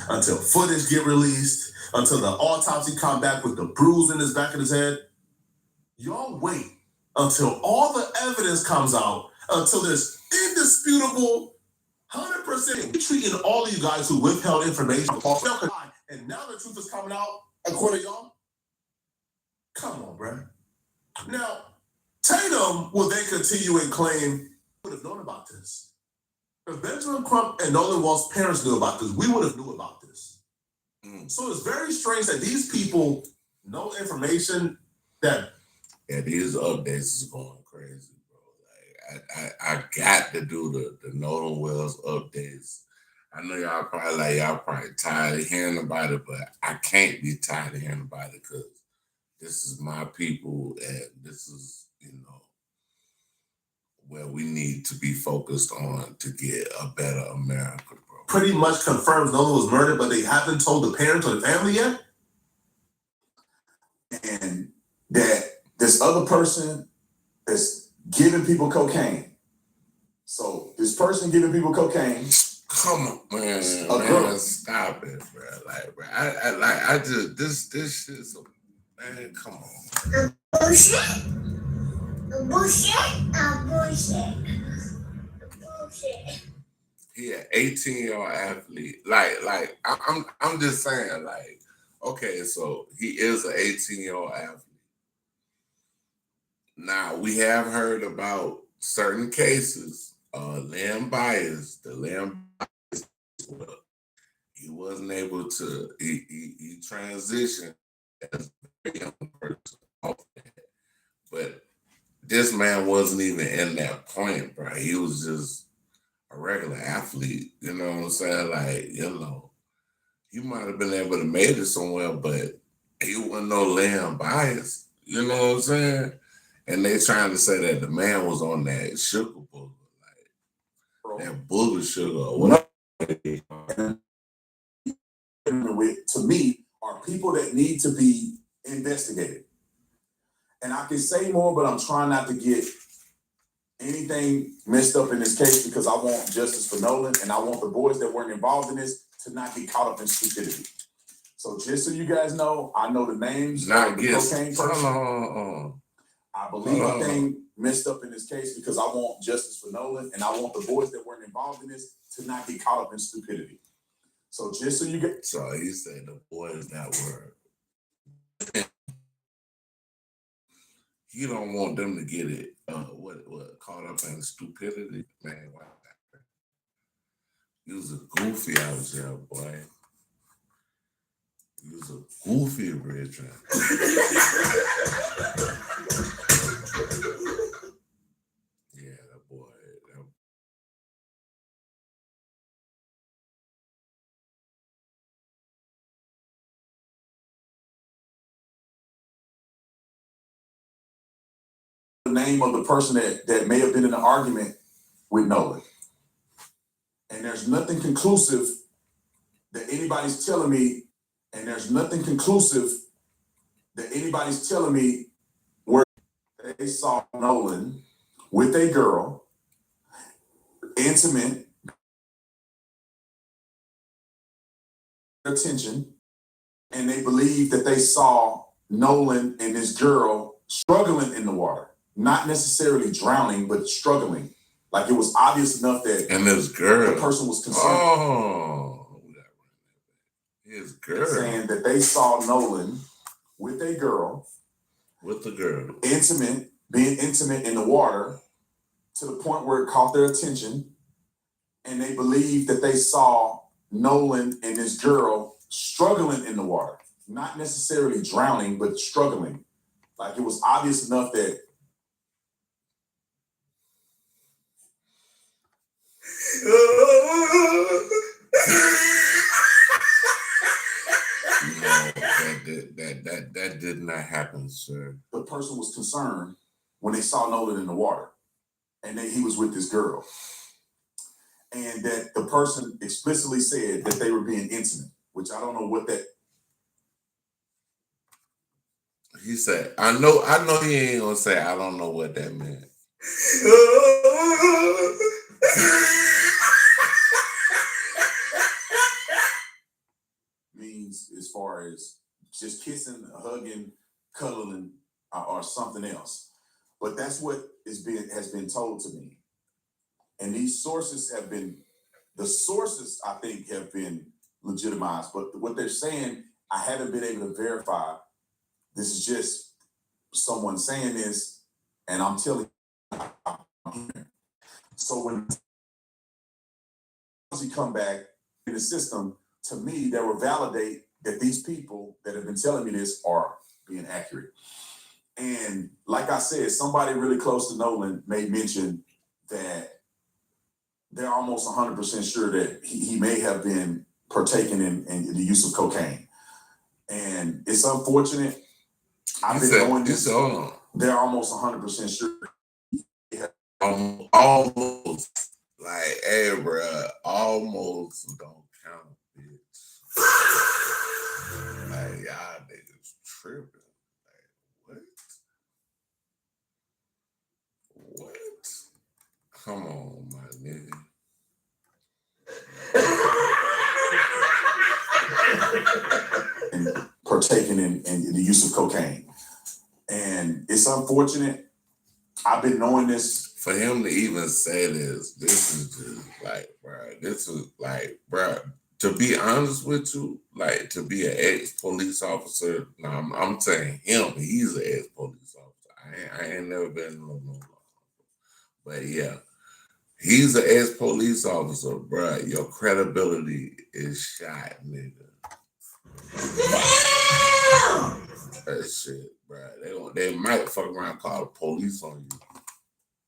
until footage get released, until the autopsy come back with the bruise in his back of his head. Y'all wait until all the evidence comes out, until there's indisputable 100% treating all of you guys who withheld information. And now the truth is coming out according to y'all. Come on, bruh. Now, Tatum will then continue and claim would have known about this. If Benjamin Crump and Nolan Walsh's parents knew about this, we would have knew about this. So it's very strange that these people know information that. Yeah, these updates is going crazy, bro. Like I got to do the Nolan Wells updates. I know y'all probably tired of hearing about it, but I can't be tired of hearing about it because this is my people and this is, where we need to be focused on to get a better America, bro. Pretty much confirms Nolan was murdered, but they haven't told the parents or the family yet. And that this other person is giving people cocaine. So this person giving people cocaine. Come on, man, stop it, bro. Like, bro, I just this shit's man. Come on, Bullshit. Bullshit. He an 18-year-old athlete. Like I'm just saying, like, okay, so he is an 18-year-old athlete. Now we have heard about certain cases. Lamb Bias, he wasn't able to. He transitioned as a very young person off that. But this man wasn't even in that point, bro. He was just a regular athlete. You know what I'm saying? Like, he might have been able to make it somewhere, but he wasn't no Lamb Bias. You know what I'm saying? And they trying to say that the man was on that sugar booger, like that booger sugar or whatever. To me, are people that need to be investigated. And I can say more, but I'm trying not to get anything messed up in this case because I want justice for Nolan and I want the boys that weren't involved in this to not get caught up in stupidity. So just so you guys know, I know the names of the cocaine person. I believe a thing messed up in this case because I want justice for Nolan and I want the boys that weren't involved in this to not get caught up in stupidity. So just so you get. So he said the boys that were. You don't want them to get it. What caught up in stupidity, man? Wow. You was a goofy out there, boy. You was a goofy Richard. Yeah, that boy. The name of the person that may have been in an argument with Nolan. And there's nothing conclusive that anybody's telling me, where they saw Nolan with a girl, intimate, attention, and they believe that they saw Nolan and this girl struggling in the water. Not necessarily drowning, but struggling. Like it was obvious enough that and this girl, the person was concerned. Oh, his girl. Saying that they saw Nolan with a girl. With the girl. Being intimate in the water to the point where it caught their attention. And they believe that they saw Nolan and this girl struggling in the water. Not necessarily drowning, but struggling. Like it was obvious enough that that did not happen, sir. The person was concerned when they saw Nolan in the water and he was with this girl. And that the person explicitly said that they were being intimate, which I don't know what that. He said, I know he ain't gonna say I don't know what that meant. Means as far as just kissing, hugging, cuddling, or something else. But that's what has been told to me. And these sources I think have been legitimized, but what they're saying, I haven't been able to verify. This is just someone saying this, and I'm telling you. So when he come back in the system, to me, that will validate that these people that have been telling me this are being accurate. And like I said, somebody really close to Nolan made mention that they're almost 100% sure that he may have been partaking in the use of cocaine. And it's unfortunate. I've been knowing this. They're almost 100% sure. Almost. Like, hey, bro, almost don't count, bitch. Like, y'all niggas tripping. Like, what? Come on, my nigga. And partaking in the use of cocaine. And it's unfortunate. I've been knowing this. For him to even say this is just like, bro, to be honest with you, like to be an ex-police officer, I'm saying him, he's an ex-police officer. I ain't never been in no law. But yeah, he's an ex-police officer, bro. Your credibility is shot, nigga. That shit, bro. They might fuck around and call the police on you.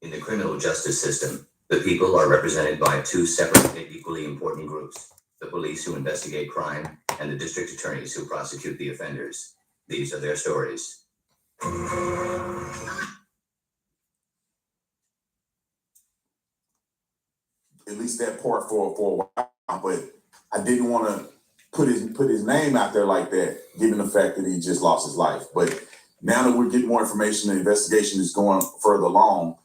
In the criminal justice system, the people are represented by two separate and equally important groups: the police who investigate crime and the district attorneys who prosecute the offenders. These are their stories. At least that part for a while, but I didn't want to put his name out there like that, given the fact that he just lost his life. But Now that we're getting more information, the investigation is going further along.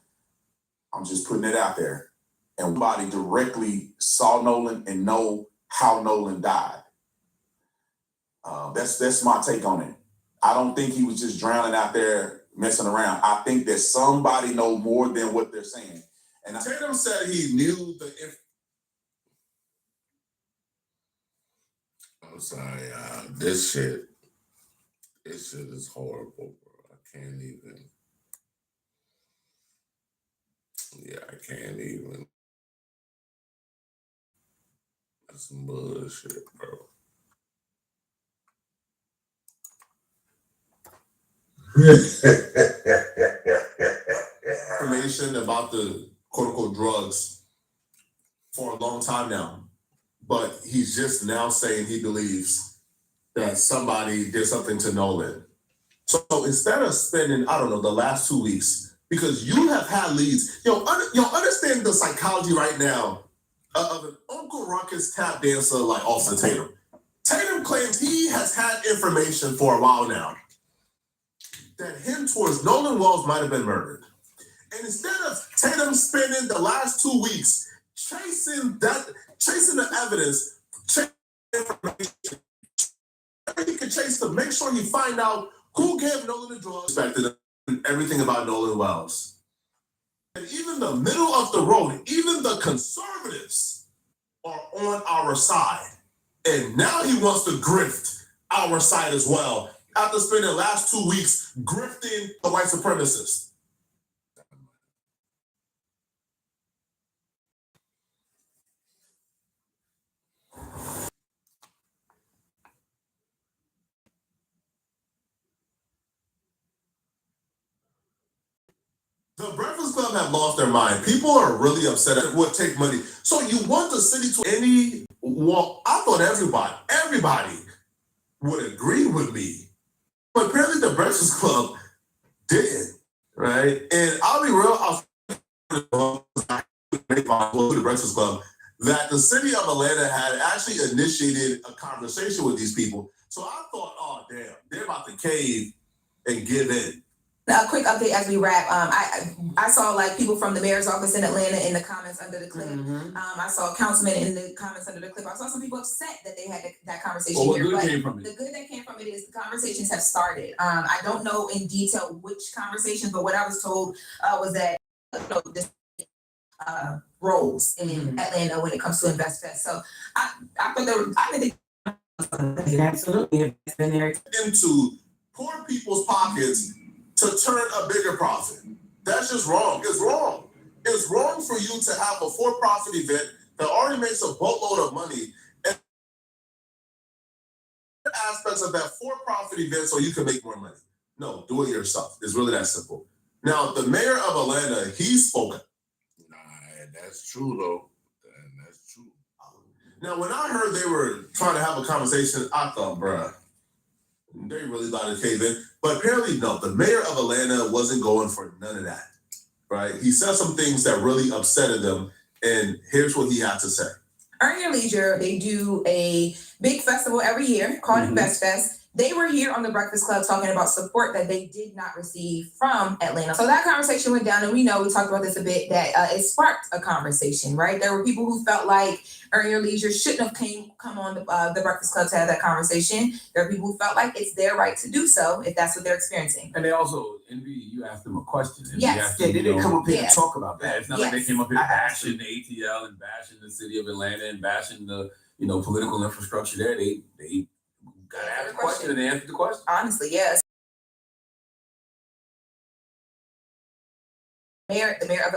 I'm just putting it out there. And nobody directly saw Nolan and know how Nolan died. That's my take on it. I don't think he was just drowning out there messing around. I think that somebody knows more than what they're saying. And Tatum said he knew the I'm sorry, this shit is horrible, bro. I can't even. Yeah, I can't even. That's some bullshit, bro. information about the quote-unquote drugs for a long time now, but he's just now saying he believes that somebody did something to Nolan. So instead of spending, I don't know, the last 2 weeks, because you have had leads, understand the psychology right now of an Uncle Ruckus tap dancer like Austin Tatum. Tatum claims he has had information for a while now that him towards Nolan Wells might have been murdered. And instead of Tatum spending the last 2 weeks chasing the evidence, chasing information, he could chase to make sure he find out who gave Nolan the drugs, and everything about Nolan Wells. And even the middle of the road, even the conservatives are on our side. And now he wants to grift our side as well, after spending the last 2 weeks grifting the white supremacists. The Breakfast Club have lost their mind. People are really upset at it would take money. So you want the city to I thought everybody would agree with me. But apparently the Breakfast Club didn't, right? And I'll be real, I was the Breakfast Club, that the city of Atlanta had actually initiated a conversation with these people. So I thought, oh damn, they're about to cave and give in. A quick update as we wrap. I saw like people from the mayor's office in Atlanta in the comments under the clip. I saw a councilman in the comments under the clip. I saw some people upset that they had that conversation here. But the good that came from it is the conversations have started. I don't know in detail which conversations, but what I was told was that this roles in Atlanta when it comes to InvestFest. So I thought I think absolutely been there into poor people's pockets to turn a bigger profit. That's just wrong. It's wrong. It's wrong for you to have a for-profit event that already makes a boatload of money and aspects of that for-profit event so you can make more money. No, do it yourself. It's really that simple. Now, the mayor of Atlanta, he's spoken. Nah, that's true though. That's true. Now, when I heard they were trying to have a conversation, I thought, bruh, they really got to cave in. But apparently, no, the mayor of Atlanta wasn't going for none of that, right? He said some things that really upsetted them, and here's what he had to say. Earn Your Leisure, they do a big festival every year called InvestFest. They were here on the Breakfast Club talking about support that they did not receive from Atlanta. So that conversation went down, and we talked about this a bit, that it sparked a conversation, right? There were people who felt like Earn Your Leisure shouldn't have come on the Breakfast Club to have that conversation. There are people who felt like it's their right to do so if that's what they're experiencing. And they also, Envy, you asked them a question. And yes. They didn't come up here yes. to talk about that. It's not like they came up here bashing the ATL and bashing the city of Atlanta and bashing the political infrastructure there. They got to ask a question and they answered the question. Honestly, yes. The mayor of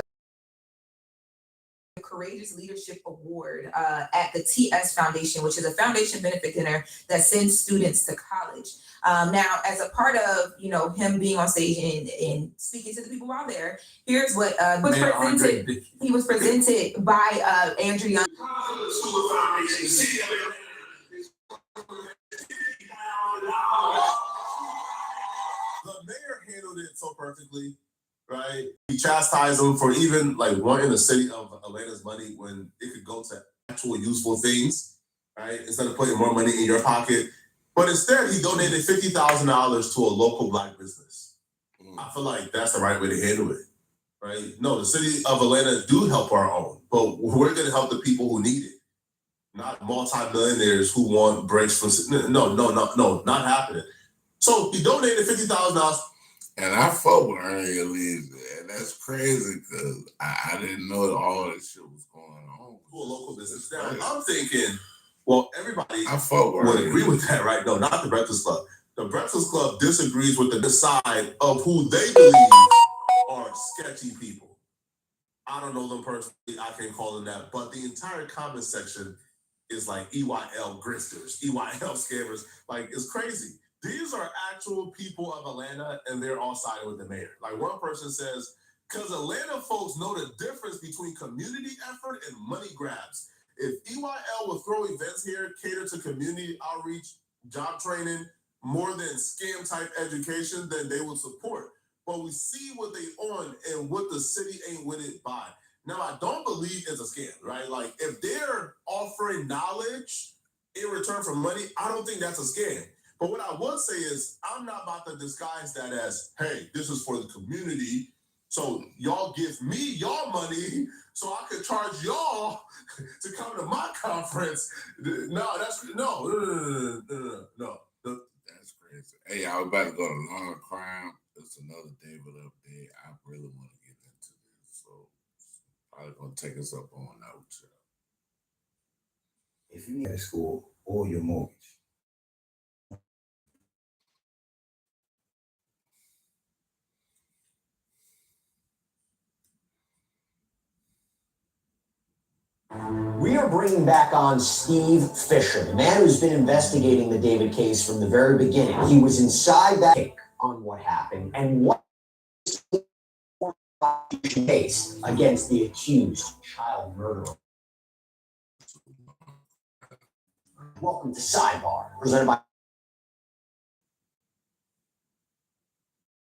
the Courageous Leadership Award at the TS Foundation, which is a foundation benefit dinner that sends students to college. Now, as a part of him being on stage and speaking to the people while there, here's what was presented. He was presented by Andrew Young. The mayor handled it so perfectly, right? He chastised them for even wanting the city of Atlanta's money when it could go to actual useful things, right? Instead of putting more money in your pocket. But instead, he donated $50,000 to a local Black business. I feel like that's the right way to handle it, right? No, the city of Atlanta do help our own, but we're going to help the people who need it, not multimillionaires who want breaks from. No, not happening. So he donated $50,000. And I fuck with Earlier League, and that's crazy because I didn't know all this shit was going on. To a local business. Now, I'm thinking, well, everybody I fuck with would agree with that, right? No, not the Breakfast Club. The Breakfast Club disagrees with the side of who they believe are sketchy people. I don't know them personally. I can't call them that. But the entire comment section is like EYL gristers, EYL scammers. Like, it's crazy. These are actual people of Atlanta, and they're all siding with the mayor. Like, one person says, because Atlanta folks know the difference between community effort and money grabs. If EYL will throw events here, cater to community outreach, job training, more than scam type education, then they will support. But we see what they on and what the city ain't with it by. Now, I don't believe it's a scam, right? Like, if they're offering knowledge in return for money, I don't think that's a scam. But what I would say is, I'm not about to disguise that as, hey, this is for the community, so y'all give me y'all money so I could charge y'all to come to my conference. No, that's no. That's crazy. Hey, I was about to go to Long Crime. It's another David update. I really want to get into this, so probably gonna take us up on that with you. If you need a school or your mortgage. We are bringing back on Steve Fisher, the man who's been investigating the David case from the very beginning. He was inside that case on what happened and what case against the accused child murderer. Welcome to Sidebar, presented by.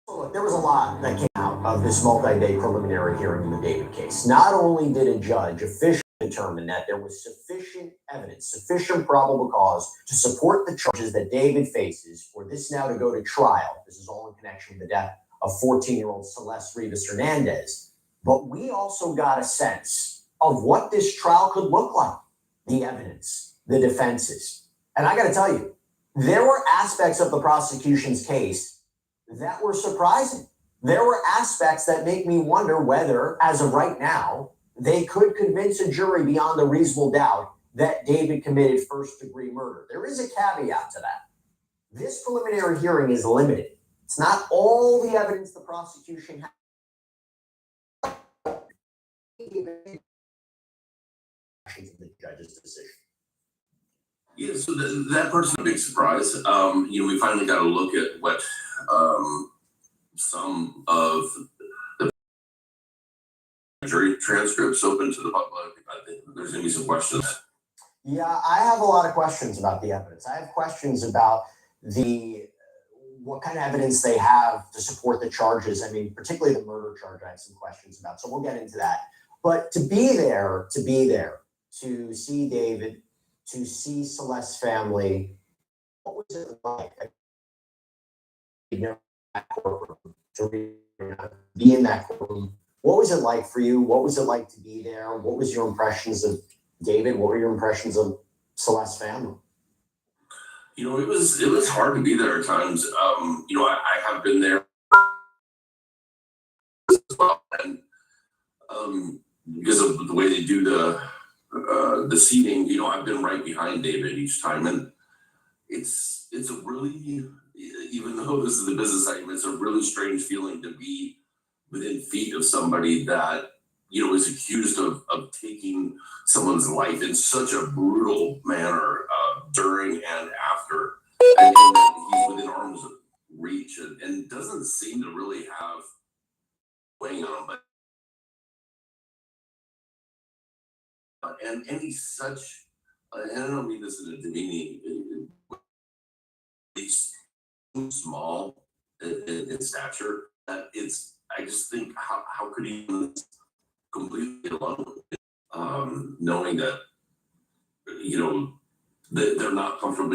Look, there was a lot that came out of this multi-day preliminary hearing in the David case. Not only did a judge officially determine that there was sufficient evidence, sufficient probable cause to support the charges that David faces for this now to go to trial. This is all in connection with the death of 14-year-old Celeste Rivas Hernandez. But we also got a sense of what this trial could look like, the evidence, the defenses. And I got to tell you, there were aspects of the prosecution's case that were surprising. There were aspects that make me wonder whether, as of right now, they could convince a jury beyond a reasonable doubt that David committed first-degree murder. There is a caveat to that. This preliminary hearing is limited. It's not all the evidence the prosecution has. The judge's decision. Yeah, so that part's a big surprise. We finally got to look at what some of the jury transcripts open to the public. I think there's going to be some questions. Yeah, I have a lot of questions about the evidence. I have questions about what kind of evidence they have to support the charges. I mean, particularly the murder charge, I have some questions about. So we'll get into that. But to be there, to see David, to see Celeste's family, what was it like? To be in that courtroom. What was it like for you? What was it like to be there? What was your impressions of David? What were your impressions of Celeste's family? It was hard to be there at times. I have been there as well, and because of the way they do the seating, I've been right behind David each time, and it's a really, even though this is the business side, it's a really strange feeling to be within feet of somebody that is accused of taking someone's life in such a brutal manner during and after, and he's within arm's reach, and doesn't seem to really have weighing on him, but and he's such, and I don't mean this in a demeaning, he's too small in stature that I just think how could he completely alone, knowing that they're not comfortable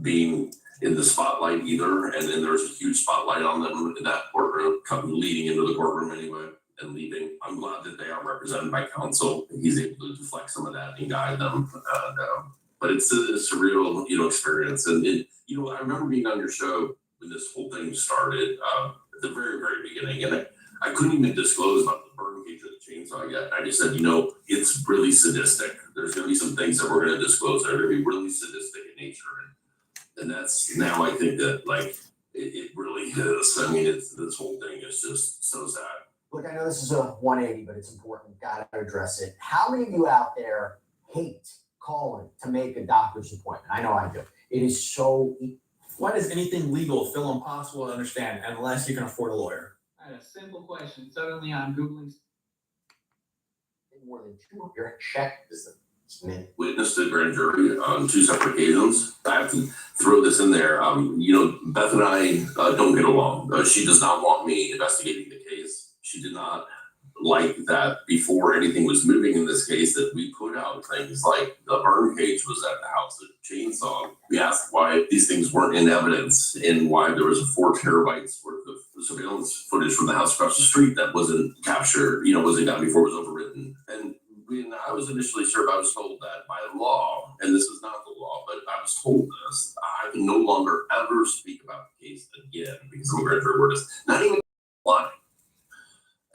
being in the spotlight either. And then there's a huge spotlight on them in that courtroom, leading into the courtroom anyway and leaving. I'm glad that they are represented by counsel. He's able to deflect some of that and guide them. But it's a surreal, experience. And I remember being on your show when this whole thing started at the very, very beginning, and I couldn't even disclose about the burn cage or the chainsaw yet. I just said, it's really sadistic. There's going to be some things that we're going to disclose that are going to be really sadistic in nature, and that's now I think that it really is. I mean, this whole thing is just so sad. Look, I know this is a 180, but it's important. Got to address it. How many of you out there hate calling to make a doctor's appointment? I know I do. It is so. Why does anything legal feel impossible to understand unless you can afford a lawyer? I had a simple question. Suddenly I'm Googling. More than 2 your check is the witnessed a grand jury on 2 separate occasions. I have to throw this in there. Beth and I don't get along. She does not want me investigating the case. She did not like that before anything was moving in this case that we put out things like the burn cage was at the house, the chainsaw. We asked why these things weren't in evidence and why there was 4 terabytes worth of surveillance footage from the house across the street that wasn't captured, wasn't done before it was overwritten. And when I was initially served, I was told that by law, and this is not the law, but I was told this, I can no longer ever speak about the case again because I'm a grand jury witness, not even lying.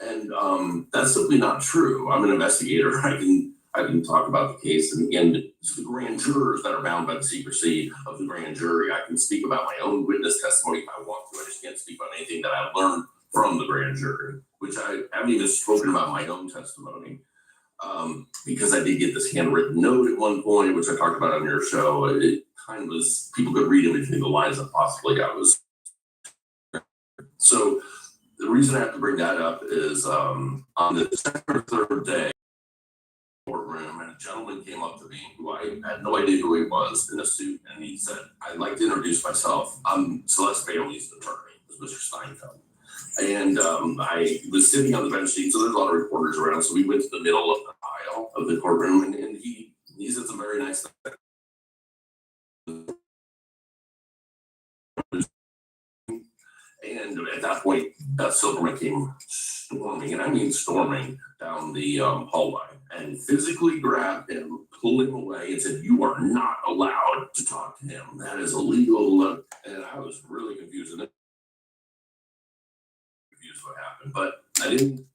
And that's simply not true. I'm an investigator. I can talk about the case, and it's the grand jurors that are bound by the secrecy of the grand jury. I can speak about my own witness testimony if I want to. I just can't speak about anything that I've learned from the grand jury, which I haven't even spoken about my own testimony. Because I did get this handwritten note at one point, which I talked about on your show. It kind of was, people could read in between the lines that possibly I was. So the reason I have to bring that up is on the second or third day courtroom, and a gentleman came up to me who I had no idea who he was in a suit, and he said, "I'd like to introduce myself. I'm Celeste Bailey's attorney, Mr. Steinfeld." And I was sitting on the bench seat, so there's a lot of reporters around. So we went to the middle of the aisle of the courtroom, and he said some very nice things. And at that point, Beth Silverman came storming, and I mean storming, down the hallway and physically grabbed him, pulled him away, and said, "You are not allowed to talk to him. That is illegal." And I was really confused. And what happened, but I didn't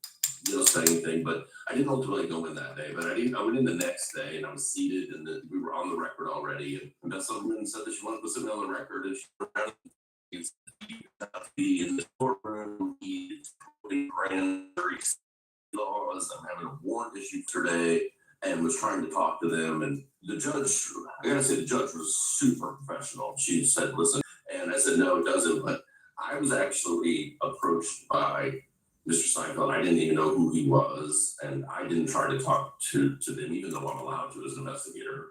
say anything, but I didn't ultimately go in that day, but I went in the next day, and I was seated, and we were on the record already, and Beth Silverman said that she wanted to put something on the record, and she be in the courtroom. He's putting grand jury laws. I'm having a warrant issued today, and was trying to talk to them, and the judge, I gotta say, the judge was super professional. She said, "Listen," and I said, "No, it doesn't," but I was actually approached by Mr. Steinfeld. I didn't even know who he was, and I didn't try to talk to them, even though I'm allowed to as an investigator.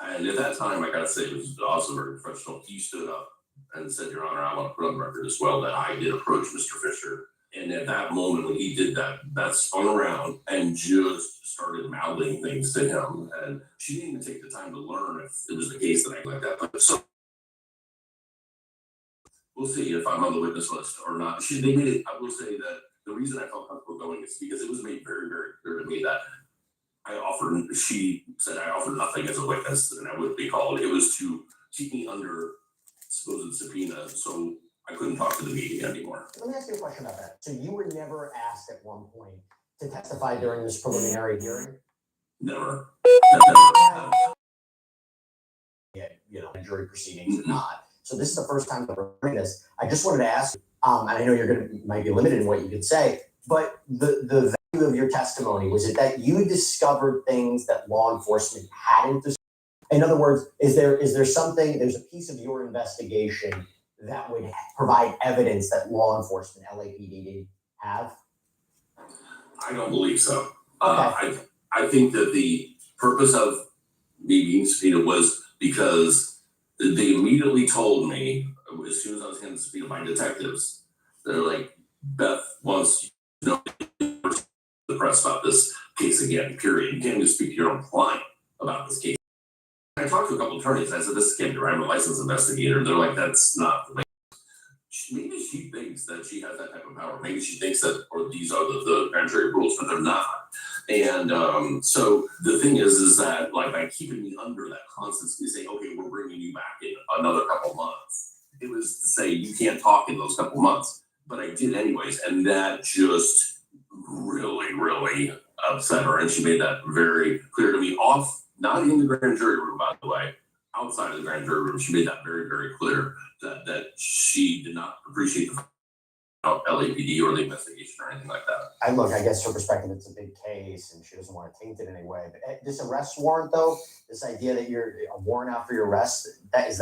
And at that time, I gotta say, it was also very professional. He stood up and said, "Your Honor, I want to put on the record as well that I did approach Mr. Fisher." And at that moment, when he did that, Beth spun around and just started mouthing things to him. And she didn't even take the time to learn if it was the case that I like that. But so we'll see if I'm on the witness list or not. They made it, I will say that the reason I felt comfortable going is because it was made very, very clear to me that she said I offered nothing as a witness and I wouldn't be called. It was to keep me under supposed subpoena, so I couldn't talk to the media anymore. Let me ask you a question about that. So you were never asked at one point to testify during this preliminary hearing? Never. Yeah, jury proceedings or not. So this is the first time that we're doing this. I just wanted to ask, and I know you might be limited in what you could say, but the value of your testimony, was it that you discovered things that law enforcement hadn't discovered? In other words, is there something, there's a piece of your investigation that would provide evidence that law enforcement, LAPD, didn't have? I don't believe so. Okay. I think that the purpose of me being subpoenaed was because they immediately told me, as soon as I was handed subpoena by detectives, they're like, "Beth wants to know the press about this case again, period. You can't even speak to your own client about this case." I I talked to a couple attorneys. I said, this can't be right. I'm a licensed investigator. They're like, that's not the way. Maybe she thinks that she has that type of power. Maybe she thinks that, or these are the grand jury rules, but they're not. And so the thing is that like by keeping me under that constantly saying, okay, we're bringing you back in another couple months. It was to say you can't talk in those couple months, but I did anyways, and that just really upset her, and she made that very clear to me not in the grand jury room, by the way, outside of the grand jury room. She made that very clear that she did not appreciate the LAPD or the investigation or anything like that. I guess her perspective, it's a big case and she doesn't want to taint it in any way. But this arrest warrant, though, this idea that you're a warrant out for your arrest, is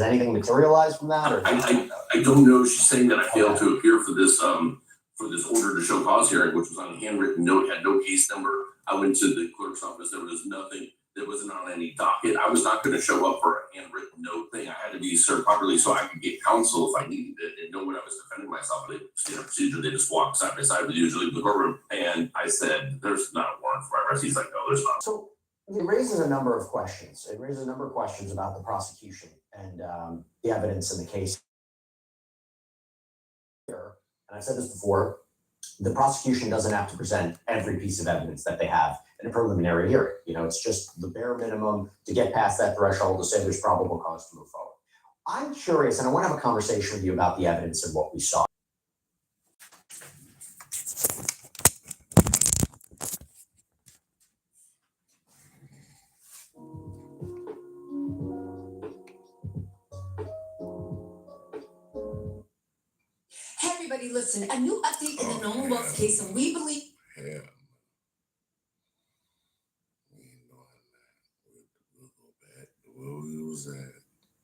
anything materialized from that? Or I don't know. She's saying that I failed to appear for this order to show cause hearing, which was on a handwritten note, had no case number. I went to the clerk's office. There was nothing. That wasn't on any docket. I was not going to show up for a handwritten note thing. I had to be served properly so I could get counsel if I needed it and know when I was defending myself. But procedure, they just walk side by side with usually in the courtroom. And I said, there's not a warrant for my arrest. He's like, no, there's not. So it raises a number of questions. It raises a number of questions about the prosecution and the evidence in the case. And I've said this before, the prosecution doesn't have to present every piece of evidence that they have in a preliminary hearing. It's just the bare minimum to get past that threshold to say there's probable cause to move forward. I'm curious, and I want to have a conversation with you about the evidence and what we saw. Hey everybody, listen, a new update in the Nolan Wells case, and we believe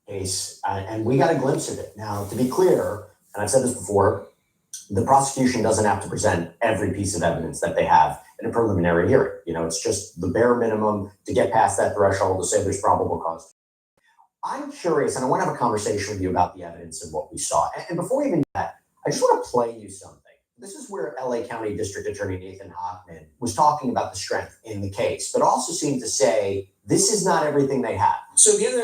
Case, and we got a glimpse of it. Now, to be clear, and I've said this before, the prosecution doesn't have to present every piece of evidence that they have in a preliminary hearing. It's just the bare minimum to get past that threshold to say there's probable cause. I'm curious, and I want to have a conversation with you about the evidence and what we saw. And before we even do that, I just want to play you something. This is where LA County District Attorney Nathan Hochman was talking about the strength in the case, but also seemed to say this is not everything they have. So the other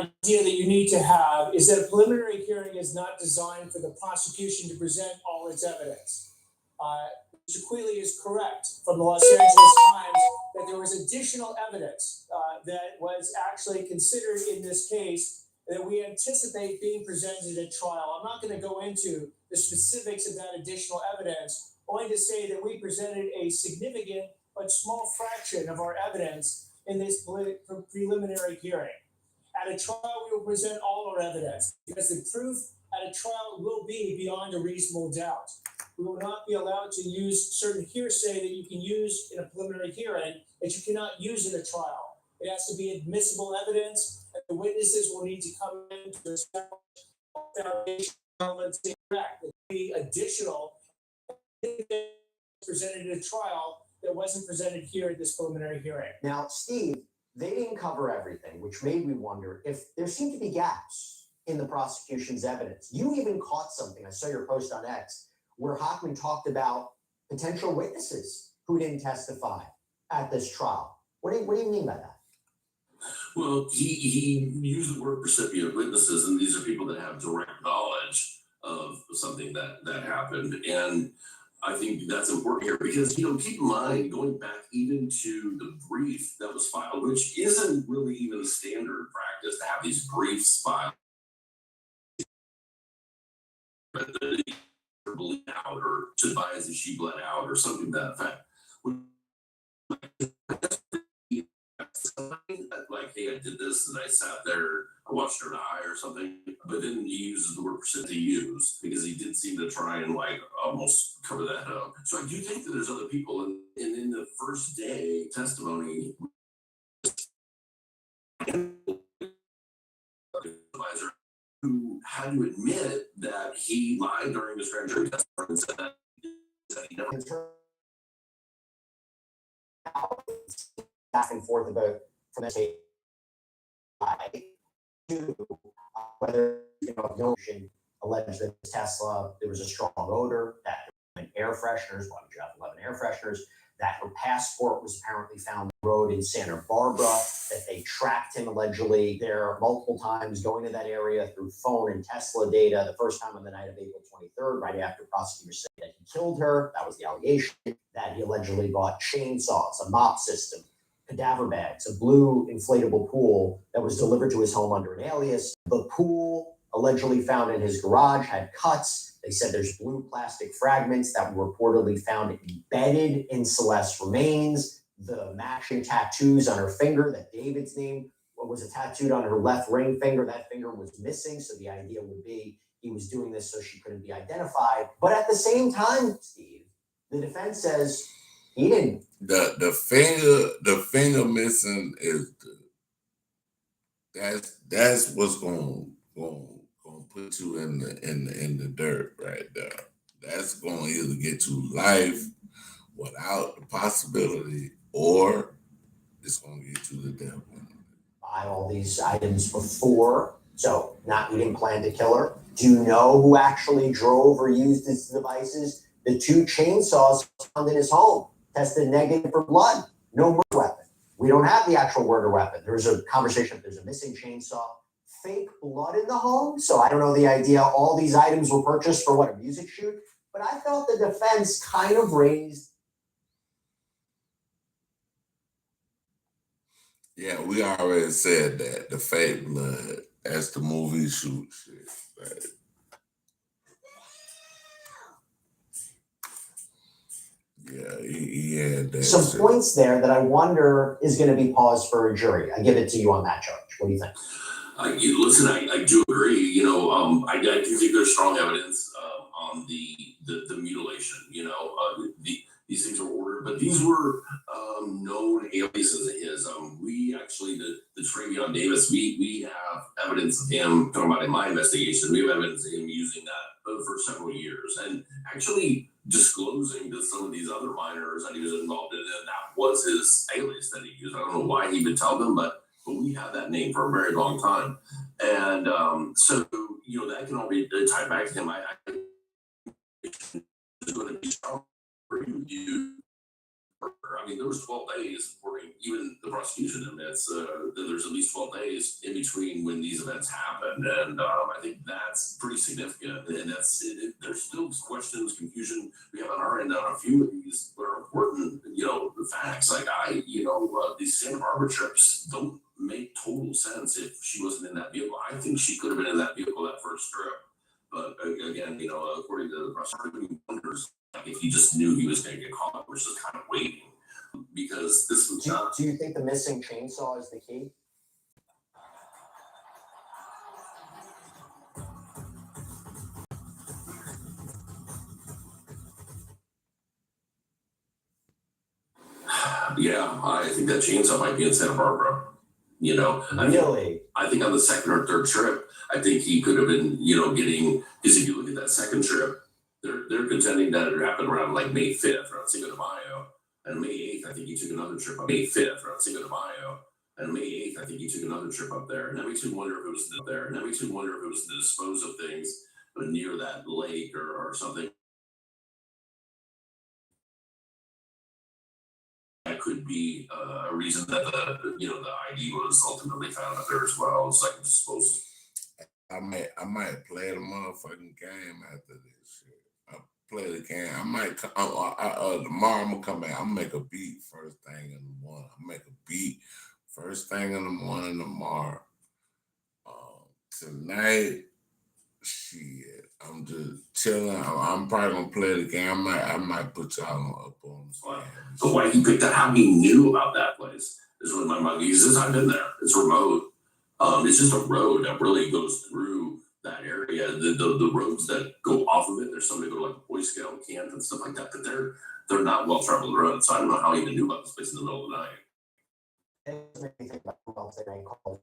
idea that you need to have is that a preliminary hearing is not designed for the prosecution to present all its evidence. Mr. Quealy is correct from the Los Angeles Times that there was additional evidence that was actually considered in this case that we anticipate being presented at trial. I'm not going to go into the specifics of that additional evidence, only to say that we presented a significant but small fraction of our evidence in this preliminary hearing. At a trial, we will present all our evidence because the proof at a trial will be beyond a reasonable doubt. We will not be allowed to use certain hearsay that you can use in a preliminary hearing that you cannot use in a trial. It has to be admissible evidence, and the witnesses will need to come in to establish foundation elements incorrect. There will be additional presented at a trial that wasn't presented here at this preliminary hearing. Now, Steve, they didn't cover everything, which made me wonder if there seemed to be gaps in the prosecution's evidence. You even caught something, I saw your post on X, where Hochman talked about potential witnesses who didn't testify at this trial. What do you mean by that? Well, he used the word recipient witnesses, and these are people that have direct knowledge of something that happened. And I think that's important here because, keep in mind, going back even to the brief that was filed, which isn't really even standard practice to have these briefs filed. Or bleed out, or to advise that she bled out, or something to that effect. Like, hey, I did this and I sat there, I watched her die or something, but then he uses the word percent to use because he did seem to try and almost cover that up. So I do think that there's other people, and in the first day testimony, advisor who had to admit that he lied during his grand jury testimony and said that he never. Back and forth about from the to whether notion alleged that Tesla there was a strong odor that air fresheners, 11 air fresheners that her passport was apparently found on the road in Santa Barbara, that they tracked him allegedly there multiple times going to that area through phone and Tesla data. The first time on the night of April 23rd, right after prosecutors said that he killed her. That was the allegation. That he allegedly bought chainsaws, a mop system, cadaver bags, a blue inflatable pool that was delivered to his home under an alias. The pool allegedly found in his garage had cuts. They said there's blue plastic fragments that were reportedly found embedded in Celeste's remains. The matching tattoos on her finger that David's name was tattooed on her left ring finger. That finger was missing. So the idea would be he was doing this so she couldn't be identified. But at the same time, Steve, the defense says he didn't. The finger missing is that's what's going put you in the dirt right there. That's going to either get you life without the possibility, or it's going to get you the death. Buy all these items before, so you didn't plan to kill her. Do you know who actually drove or used these devices? The 2 chainsaws found in his home tested negative for blood. No murder weapon. We don't have the actual murder weapon. There's a conversation if there's a missing chainsaw. Fake blood in the home. So I don't know the idea. All these items were purchased for a music shoot. But I felt the defense kind of raised. Yeah, we already said that. The fake blood. That's the movie shoot shit. Right? Yeah, he had that. Some points there that I wonder is going to be paused for a jury. I give it to you on that charge. What do you think? Listen, I do agree. I do think there's strong evidence on the mutilation. These things were ordered, but these were known aliases of his. We actually, the Travion Davis, we have evidence of him, talking about in my investigation, we have evidence of him using that for several years and actually disclosing to some of these other minors that he was involved in, and that was his alias that he used. I don't know why he would tell them, but we had that name for a very long time. And so, that can all be tied back to him. I it's going to be strong for you. I mean, there was 12 days for even the prosecution admits that there's at least 12 days in between when these events happened. And I think that's pretty significant. And there's still questions, confusion we have on our end on a few of these that are important, the facts. Like these Santa Barbara trips don't make total sense if she wasn't in that vehicle. I think she could have been in that vehicle that first trip. But again, according to the prosecutor, he wonders if he just knew he was going to get caught, which is kind of waiting. Because this was not. Do you think the missing chainsaw is the key? Yeah, I think that chainsaw might be in Santa Barbara. Really? I think on the second or third trip, I think he could have been, getting, because if you look at that second trip, they're contending that it happened around like May 5th around Cinco de Mayo. And May 8th, I think he took another trip on May 5th around Cinco de Mayo. And May 8th, I think he took another trip up there. And that makes me wonder if it was there. And that makes me wonder if it was to dispose of things near that lake or something. That could be a reason that the ID was ultimately found up there as well. It's like disposal. I might play the motherfucking game after this shit. I play the game. I might tomorrow I'm gonna come back. I'm gonna make a beat first thing in the morning. Tomorrow. Tonight, shit. I'm just chilling. I'm probably gonna play the game. I might put y'all up on the game. But why he picked that, how he knew about that place is what my mind. He says, I've been there. It's remote. It's just a road that really goes through that area. The roads that go off of it, there's some that go to like a Boy Scout camp and stuff like that, but they're not well traveled roads. So I don't know how he even knew about this place in the middle of the night. It makes me think about who else they may call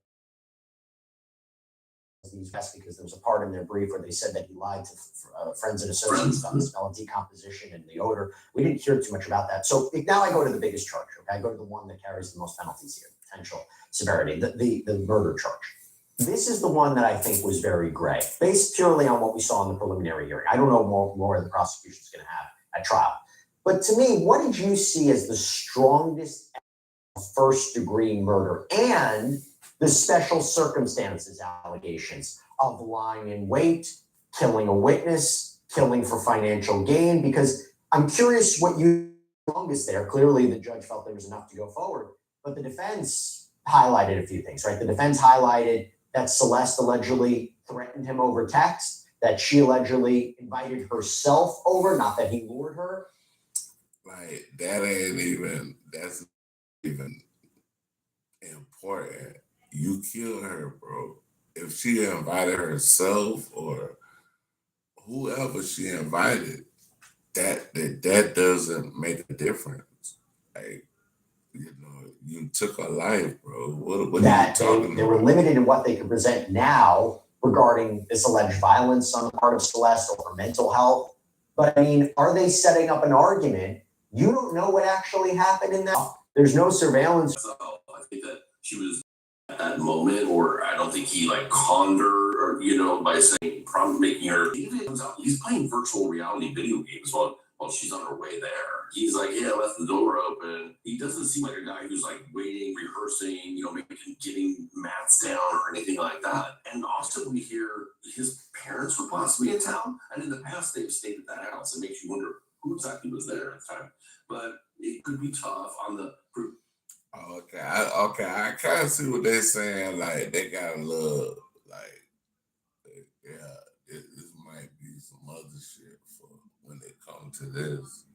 these guys, because there was a part in their brief where they said that he lied to friends and associates about the smell of decomposition and the odor. We didn't hear too much about that. So now I go to the biggest charge. Okay, I go to the one that carries the most penalties here, potential severity, the murder charge. This is the one that I think was very gray, based purely on what we saw in the preliminary hearing. I don't know more the prosecution is going to have at trial. But to me, what did you see as the strongest first-degree murder and the special circumstances allegations of lying in wait, killing a witness, killing for financial gain? Because I'm curious what you longest there. Clearly, the judge felt there was enough to go forward, but the defense highlighted a few things, right? The defense highlighted that Celeste allegedly threatened him over text, that she allegedly invited herself over, not that he lured her. Like, that's even important. You kill her, bro. If she invited herself or whoever she invited, that doesn't make a difference. Like, you took her life, bro. What are you talking about? They were limited in what they could present now regarding this alleged violence on the part of Celeste or her mental health. But I mean, are they setting up an argument? You don't know what actually happened in that. There's no surveillance. So I think that she was at that moment, or I don't think he like conned her, or by saying, probably making her. He's playing virtual reality video games while she's on her way there. He's like, yeah, left the door open. He doesn't seem like a guy who's like waiting, rehearsing, maybe getting mats down or anything like that. And also we hear his parents were possibly in town, and in the past they've stayed at that house. It makes you wonder who exactly was there at the time. But it could be tough on the. Okay, I kind of see what they're saying. Like, they got a little, like, this might be some other shit for when they come to this.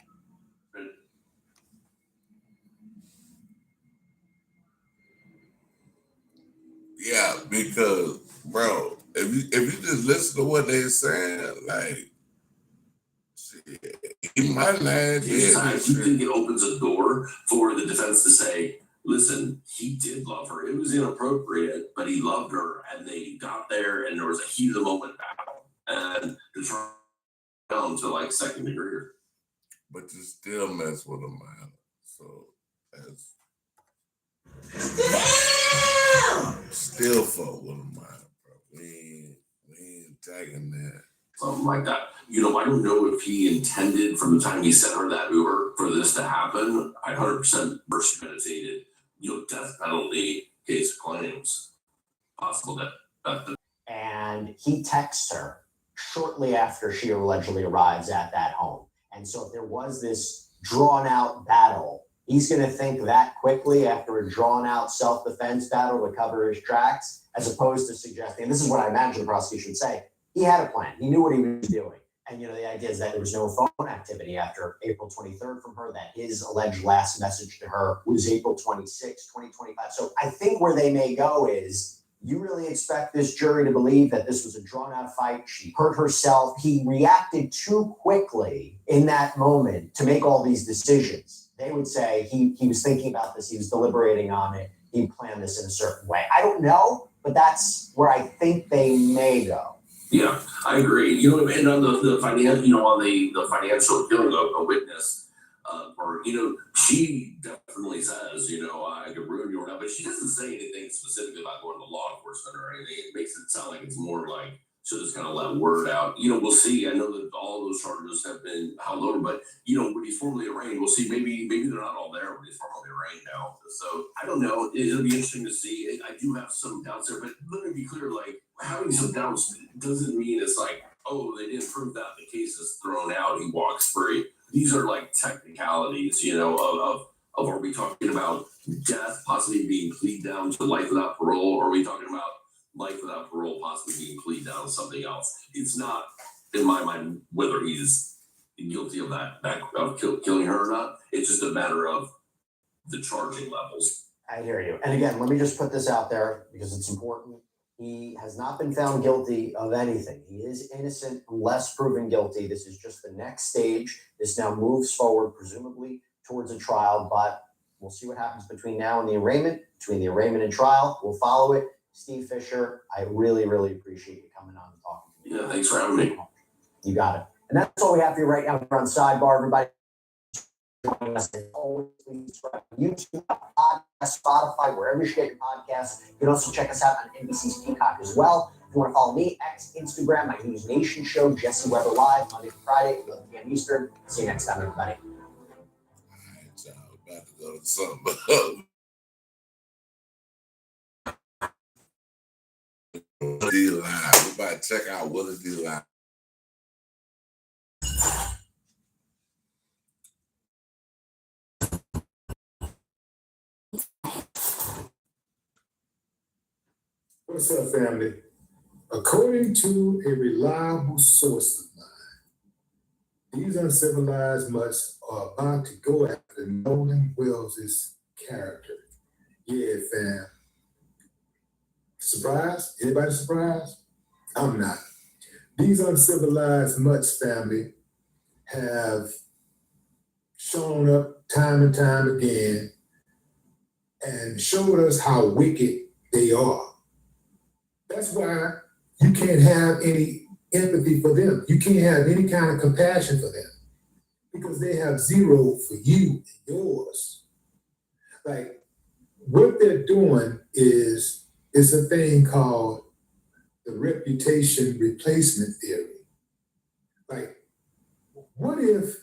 Yeah, because, bro, if you just listen to what they're saying, like, shit, he might not have did I this do shit. think it opens a door for the defense to say, listen, he did love her. It was inappropriate, but he loved her, and they got there, and there was a heat of the moment battle, and to try down to like second degree. But you still mess with a minor, so that's still fuck with a minor, bro. We ain't tagging that. Something like that. I don't know if he intended from the time he sent her that Uber for this to happen. I 100% premeditated. Death penalty case claims possible that. And he texts her shortly after she allegedly arrives at that home. And so if there was this drawn out battle, he's going to think that quickly after a drawn out self-defense battle to cover his tracks, as opposed to suggesting, and this is what I imagine the prosecution would say, he had a plan. He knew what he was doing. And, the idea is that there was no phone activity after April 23rd from her, that his alleged last message to her was April 26, 2025. So I think where they may go is, you really expect this jury to believe that this was a drawn-out fight? She hurt herself. He reacted too quickly in that moment to make all these decisions. They would say he was thinking about this. He was deliberating on it. He planned this in a certain way. I don't know, but that's where I think they may go. Yeah, I agree. And on the financial, on the financial killing of a witness, or she definitely says, I could ruin you or not, but she doesn't say anything specifically about going to law enforcement or anything. It makes it sound like it's more like she'll just kind of let word out. We'll see. I know that all those charges have been held over, but when he's formally arraigned, we'll see. Maybe they're not all there when he's formally arraigned now. So I don't know. It'll be interesting to see. I do have some doubts there, but let me be clear. Like, having some doubts doesn't mean it's like, oh, they didn't prove that, the case is thrown out, he walks free. These are like technicalities, of are we talking about death possibly being plead down to life without parole, or are we talking about life without parole possibly being plead down to something else? It's not, in my mind, whether he's guilty of killing her or not. It's just a matter of the charging levels. I hear you. And again, let me just put this out there because it's important. He has not been found guilty of anything. He is innocent unless proven guilty. This is just the next stage. This now moves forward, presumably, towards a trial, but we'll see what happens between now and the arraignment. Between the arraignment and trial, we'll follow it. Steve Fisher, I really, really appreciate you coming on and talking to me. Yeah, thanks for having me. You got it. And that's all we have for you right now. We're on Sidebar, everybody. Joining us as always, please subscribe to YouTube, podcast, Spotify, wherever you get your podcasts. You can also check us out on NBC's Peacock as well. If you want to follow me, X, Instagram, my News Nation show, Jesse Weber Live, Monday to Friday, 11 p.m. Eastern. See you next time, everybody. about to go to something. D Live. We about to check out Willie D Live. What's up, family? According to a reliable source of mine, these uncivilized mutts are about to go after Nolan Wells' character. Yeah, fam. Surprised? Anybody surprised? I'm not. These uncivilized mutts, family, have shown up time and time again and showed us how wicked they are. That's why you can't have any empathy for them. You can't have any kind of compassion for them because they have zero for you and yours. Like, what they're doing is a thing called the reputation replacement theory. Like, what if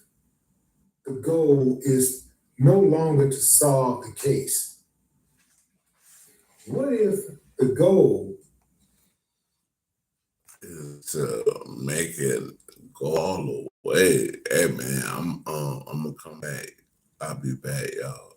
the goal is no longer to solve the case? What if the goal is to make it go all the way? Hey man, I'm gonna come back. I'll be back, y'all.